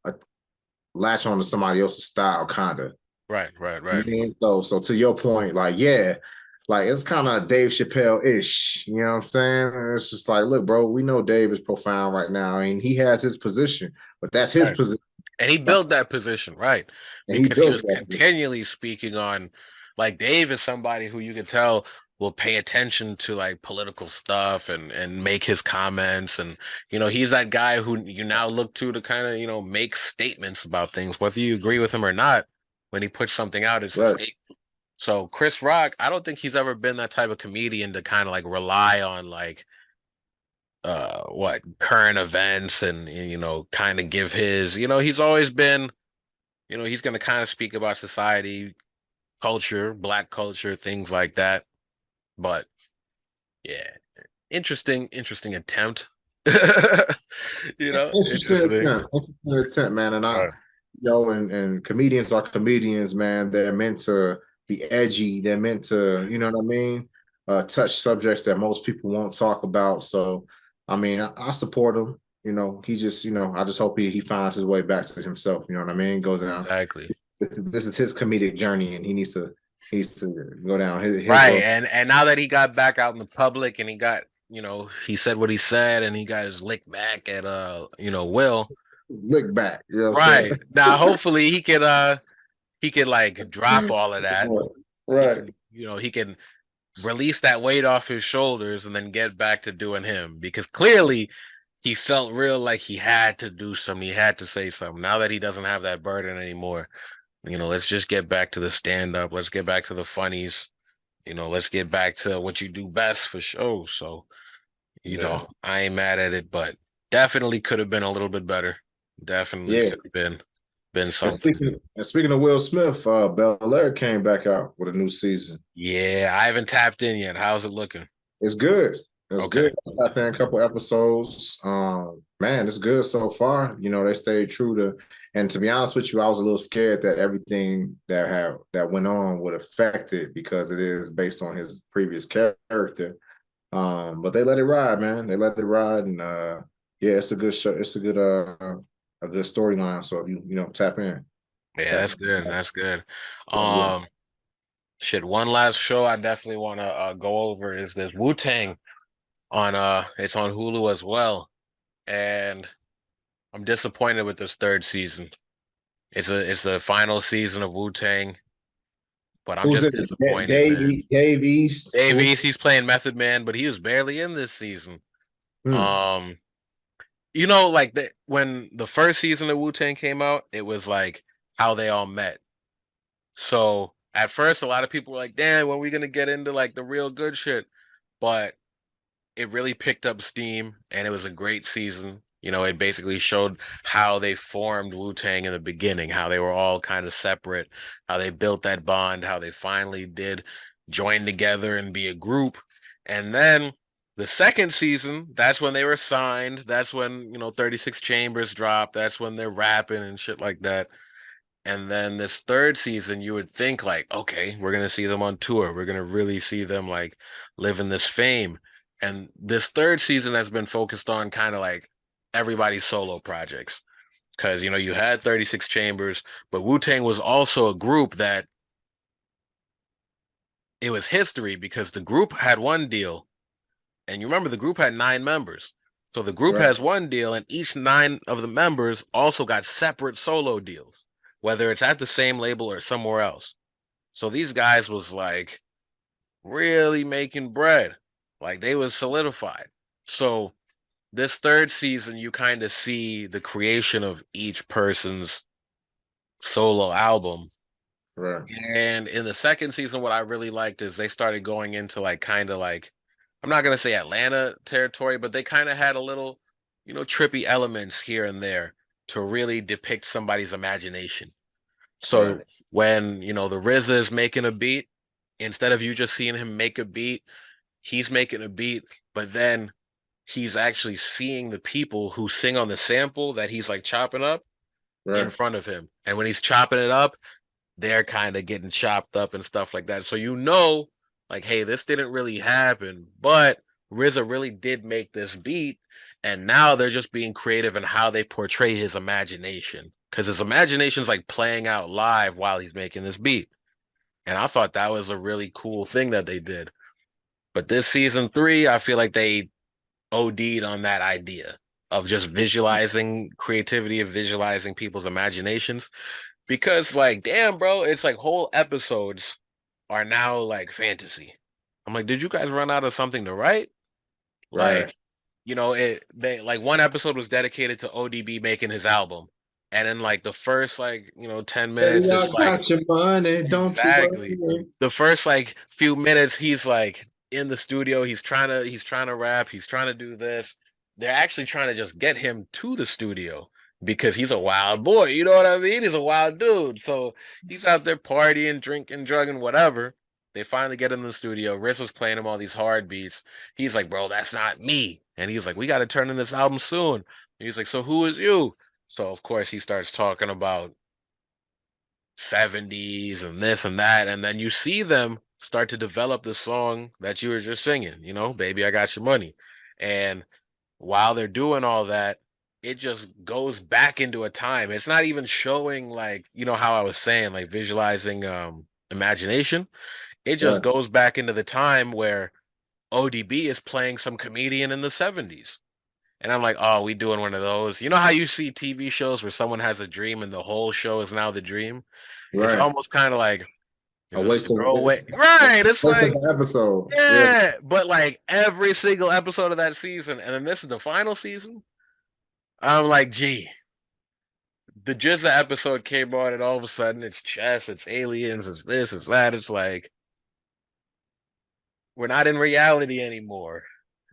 latch on to somebody else's style, kind of. right, right, I right. mean, so to your point, like, yeah, like it's kind of Dave Chappelle-ish, you know what I'm saying? And it's just like, look, bro, we know Dave is profound right now. I mean, he has his position, but that's his Right. position. And he built that position, right? And he Because he built was that position. continually speaking on, like, Dave is somebody who you could tell will pay attention to like political stuff and make his comments. And, he's that guy who you now look to kind of, make statements about things, whether you agree with him or not. When he puts something out, it's a Right. statement. So Chris Rock, I don't think he's ever been that type of comedian to kind of like rely on like what current events and kind of give his he's always been he's going to kind of speak about society, culture, black culture, things like that. But yeah, interesting attempt. Interesting Interesting. attempt. Interesting attempt, man. And Right, and comedians are comedians, man. They're meant to be edgy. They're meant to, you know what I mean? Touch subjects that most people won't talk about. So, I mean, I support him. He just, I just hope he finds his way back to himself. You know what I mean? Goes down. exactly. This is his comedic journey, and he needs to go down his Right, road. and now that he got back out in the public and he got he said what he said and he got his lick back at Will. Look back. You know what I'm Right, now hopefully he could like drop saying? all of that. He Right. can he can release that weight off his shoulders and then get back to doing him because clearly he felt real like he had to do something. He had to say something. Now that he doesn't have that burden anymore, let's just get back to the stand up. Let's get back to the funnies. Let's get back to what you do best for sure. So, Yeah. I ain't mad at it, but definitely could have been a little bit better. Definitely Yeah. could have been And something. speaking of Will Smith, Bel Air came back out with a new season. Yeah, I haven't tapped in yet. How's it looking? It's good. It's Okay. good. I think a couple episodes. Man, it's good so far. They stayed true to. And to be honest with you, I was a little scared that everything that went on would affect it because it is based on his previous character. But they let it ride, man. They let it ride, and yeah, it's a good show. It's a good storyline. So if you tap in, Yeah, tap. that's good. That's good. Yeah. Um, Shit, one last show I definitely want to go over is this Wu-Tang on it's on Hulu as well. And I'm disappointed with this third season. It's a final season of Wu-Tang, but I'm Who's just it? disappointed, man. Dave East. Dave Who? East, he's playing Method Man, but he was barely in this season. Hmm. Um, like when the first season of Wu-Tang came out, it was like how they all met. So at first, a lot of people were like, "Damn, when are we gonna get into like the real good shit?" But it really picked up steam, and it was a great season. It basically showed how they formed Wu Tang in the beginning, how they were all kind of separate, how they built that bond, how they finally did join together and be a group. And then the second season, that's when they were signed. That's when 36 Chambers dropped. That's when they're rapping and shit like that. And then this third season, you would think like, okay, we're gonna see them on tour. We're gonna really see them like live in this fame. And this third season has been focused on kind of like everybody's solo projects. Because you had 36 Chambers, but Wu-Tang was also a group that it was history because the group had one deal. And you remember the group had 9 members. So the group Right. has one deal, and each 9 of the members also got separate solo deals, whether it's at the same label or somewhere else. So these guys was like really making bread. Like they was solidified. So this third season, you kind of see the creation of each person's solo album. Right. And in the second season, what I really liked is they started going into like kind of like, I'm not gonna say Atlanta territory, but they kind of had a little, trippy elements here and there to really depict somebody's imagination. Right. So when, the RZA is making a beat, instead of you just seeing him make a beat, he's making a beat, but then he's actually seeing the people who sing on the sample that he's like chopping up in Right. front of him. And when he's chopping it up, they're kind of getting chopped up and stuff like that. So like, hey, this didn't really happen, but RZA really did make this beat, and now they're just being creative in how they portray his imagination, because his imagination's like playing out live while he's making this beat. And I thought that was a really cool thing that they did. But this season 3, I feel like they OD'd on that idea of just visualizing creativity, of visualizing people's imaginations, because like damn bro, it's like whole episodes are now like fantasy. I'm like, did you guys run out of something to write? Right. Like, they like one episode was dedicated to ODB making his album, and in like the first like 10 Baby, minutes I it's like got your money. Don't you exactly worry. the first like few minutes he's like in the studio, he's trying to rap, he's trying to do this. They're actually trying to just get him to the studio because he's a wild boy, you know what I mean? He's a wild dude. So he's out there partying, drinking, drugging, whatever. They finally get in the studio. Riz was playing him all these hard beats. He's like, bro, that's not me. And he was like, we got to turn in this album soon. And he's like, so who is you? So of course he starts talking about 70s and this and that, and then you see them start to develop the song that you were just singing, Baby I Got Your Money. And while they're doing all that, it just goes back into a time. It's not even showing like, how I was saying, like visualizing imagination. It just Right. goes back into the time where ODB is playing some comedian in the 70s. And I'm like, oh, we doing one of those. You know how you see TV shows where someone has a dream and the whole show is now the dream? It's Right. almost kind of like, A is this a waste of throwaway? a Right. It's waste of like, an episode. Yeah. yeah. But like every single episode of that season, and then this is the final season. I'm like, gee, the Jizza episode came on, and all of a sudden it's chess, it's aliens, it's this, it's that. It's like, we're not in reality anymore.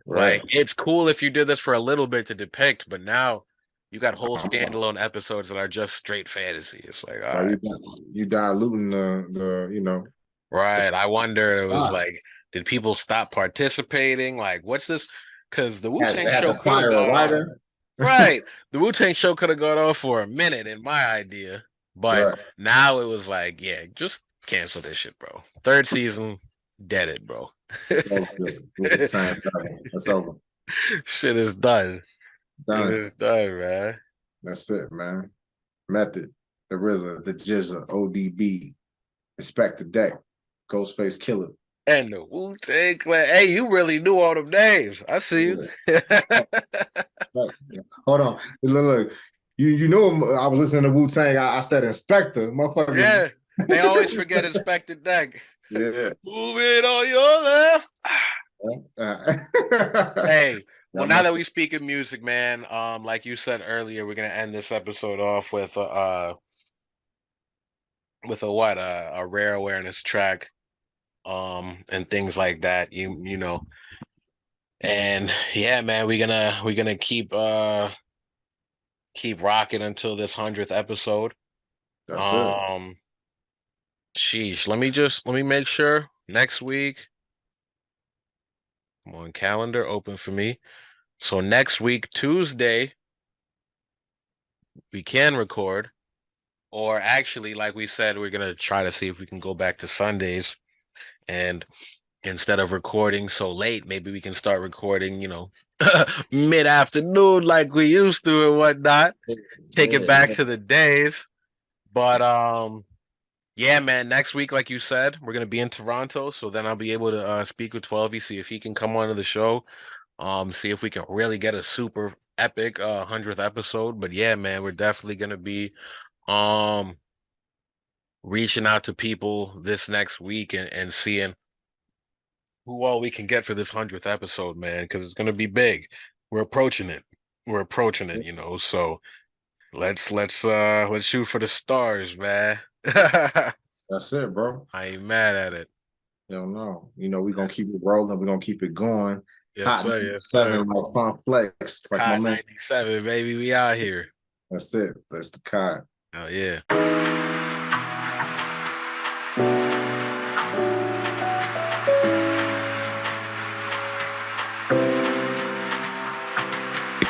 Right. Like, it's cool if you did this for a little bit to depict, but now you got whole Uh-huh. standalone episodes that are just straight fantasy. It's like, all Right. right. You diluting the. Right. I wonder, it was Ah, like, did people stop participating? Like, what's this? Because the Wu they Tang had show to could have fire a gone on. writer. Right. The Wu Tang show could have gone on for a minute, in my idea. But Right. now it was like, yeah, just cancel this shit, bro. Third season, dead it, bro. It's over. It's time. That's over. Shit is done. It Done. is done, man. That's it, man. Method, the RZA, the Jizza, ODB, Inspect the Deck, Ghostface Killer. And the Wu Tang Clan. Hey, you really knew all them names. I see you. Yeah. Right. Yeah. Hold on. Look. You know I was listening to Wu Tang. I said Inspector, motherfucker. Yeah. They always forget Inspector Deck. Yeah. Move it on your left. Uh, Hey, well, that now must that we speak of music, man, like you said earlier, we're gonna end this episode off with a what, a rare awareness track, and things like that. You know, and yeah, man, we're gonna keep rocking until this 100th episode. that's it. Um, sheesh, let me make sure next week. Come on, calendar open for me. So next week, Tuesday, we can record. Or actually, like we said, we're gonna try to see if we can go back to Sundays. And instead of recording so late, maybe we can start recording, mid-afternoon like we used to and whatnot. Take it Yeah, back yeah. to the days. But yeah, man, next week, like you said, we're gonna be in Toronto. So then I'll be able to speak with 12 see if he can come onto the show. See if we can really get a super epic 100th episode. But yeah, man, we're definitely gonna be um reaching out to people this next week and seeing who all we can get for this 100th episode, man, because it's gonna be big. We're approaching it. We're approaching it, you know. So let's shoot for the stars, man. That's it, bro. I ain't mad at it. Hell no. You know, we're gonna keep it rolling, we're gonna keep it going. Yes, Hot sir. Yes, sir. 97 like Fun Flex. Like my man. Cod97, baby. We out here. That's it. That's the Cod. Oh yeah.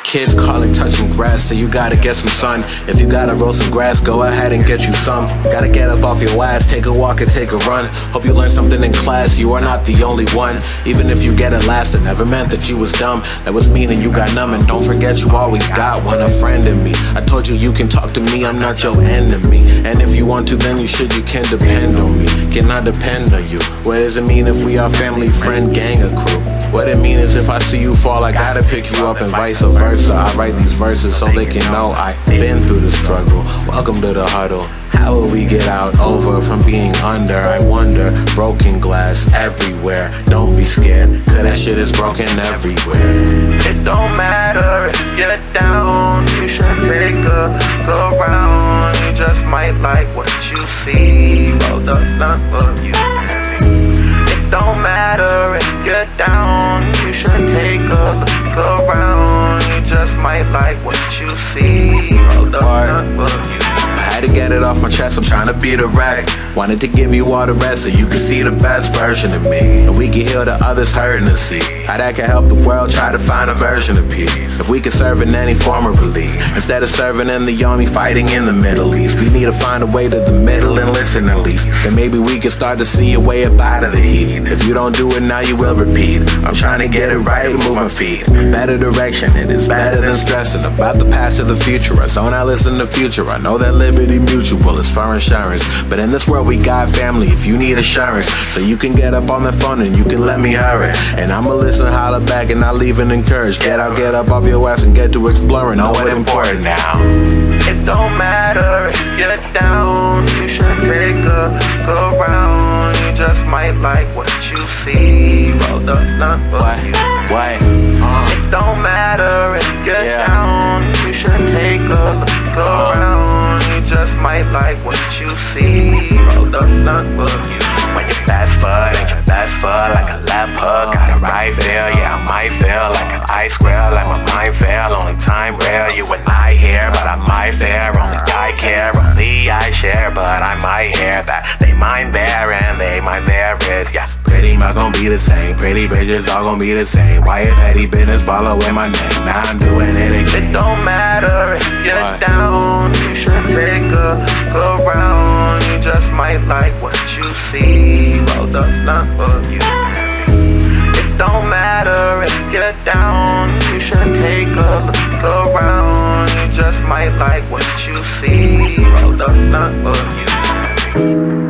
Kids call it touching grass, so you gotta get some sun. If you gotta roll some grass, go ahead and get you some. Gotta get up off your ass, take a walk and take a run. Hope you learn something in class, you are not the only one. Even if you get it last, it never meant that you was dumb. That was mean and you got numb, and don't forget you always got one, a friend in me. I told you you can talk to me, I'm not your enemy. And if you want to, then you should, you can depend on me. Can I depend on you? What does it mean if we are family, friend, gang, or crew? What it mean is if I see you fall, I gotta pick you up and vice versa. I write these verses so they can know I've been through the struggle. Welcome to the huddle. How will we get out over from being under? I wonder, broken glass everywhere. Don't be scared, cause that shit is broken everywhere. It don't matter if you're down, you should take a go around. You just might like what you see. Rolled up blunt for you and me. It don't matter if you're down, you should take a look around. You just might like what you see. Rolled up blunt for you. I had to get it off my chest, I'm trying to be direct. Wanted to give you all the rest so you can see the best version of me. And we can heal the others hurting to see how that can help the world try to find a version of peace. If we can serve in any form of relief, instead of serving in the army fighting in the Middle East, we need to find a way to the middle and listen at least. Then maybe we can start to see a way up out of the heat. If you don't do it now, you will repeat. I'm trying to get it right, move my feet in a better direction. It is better than stressing about the past or the future. I don't I listen to future. I know that Liberty Mutual is for insurance, but in this world we got family if you need assurance. So you can get up on the phone and you can let me hear it, and I'ma listen, holler back, and I'll leave and encourage. Get up off your ass and get to exploring. Know what important now. It don't matter if you're down, you should take a go around. You just might like what you see. Rolled up blunt for you. What? It don't matter if you're down, you should take a go around. You just might like what you see. Rolled up blunt for you. When your best foot ain't your best foot, like a left hook, got a right feel. Yeah, I might feel like an ice grill, like my mind fell. Only time real, you and I here, but I might fare. Only I care, only I share, but I might hear that they mind there and they mind there is. Yeah, Pretty much gon' be the same. Pretty bitches all gon' be the same. Why a petty business following my name? Now I'm doing it again. it don't matter if you're down, you should take a go round. You just might like what you see. Rolled up blunt for you and me. It don't matter if you're down, you should take a look around. You just might like what you see. Rolled up blunt for you and me.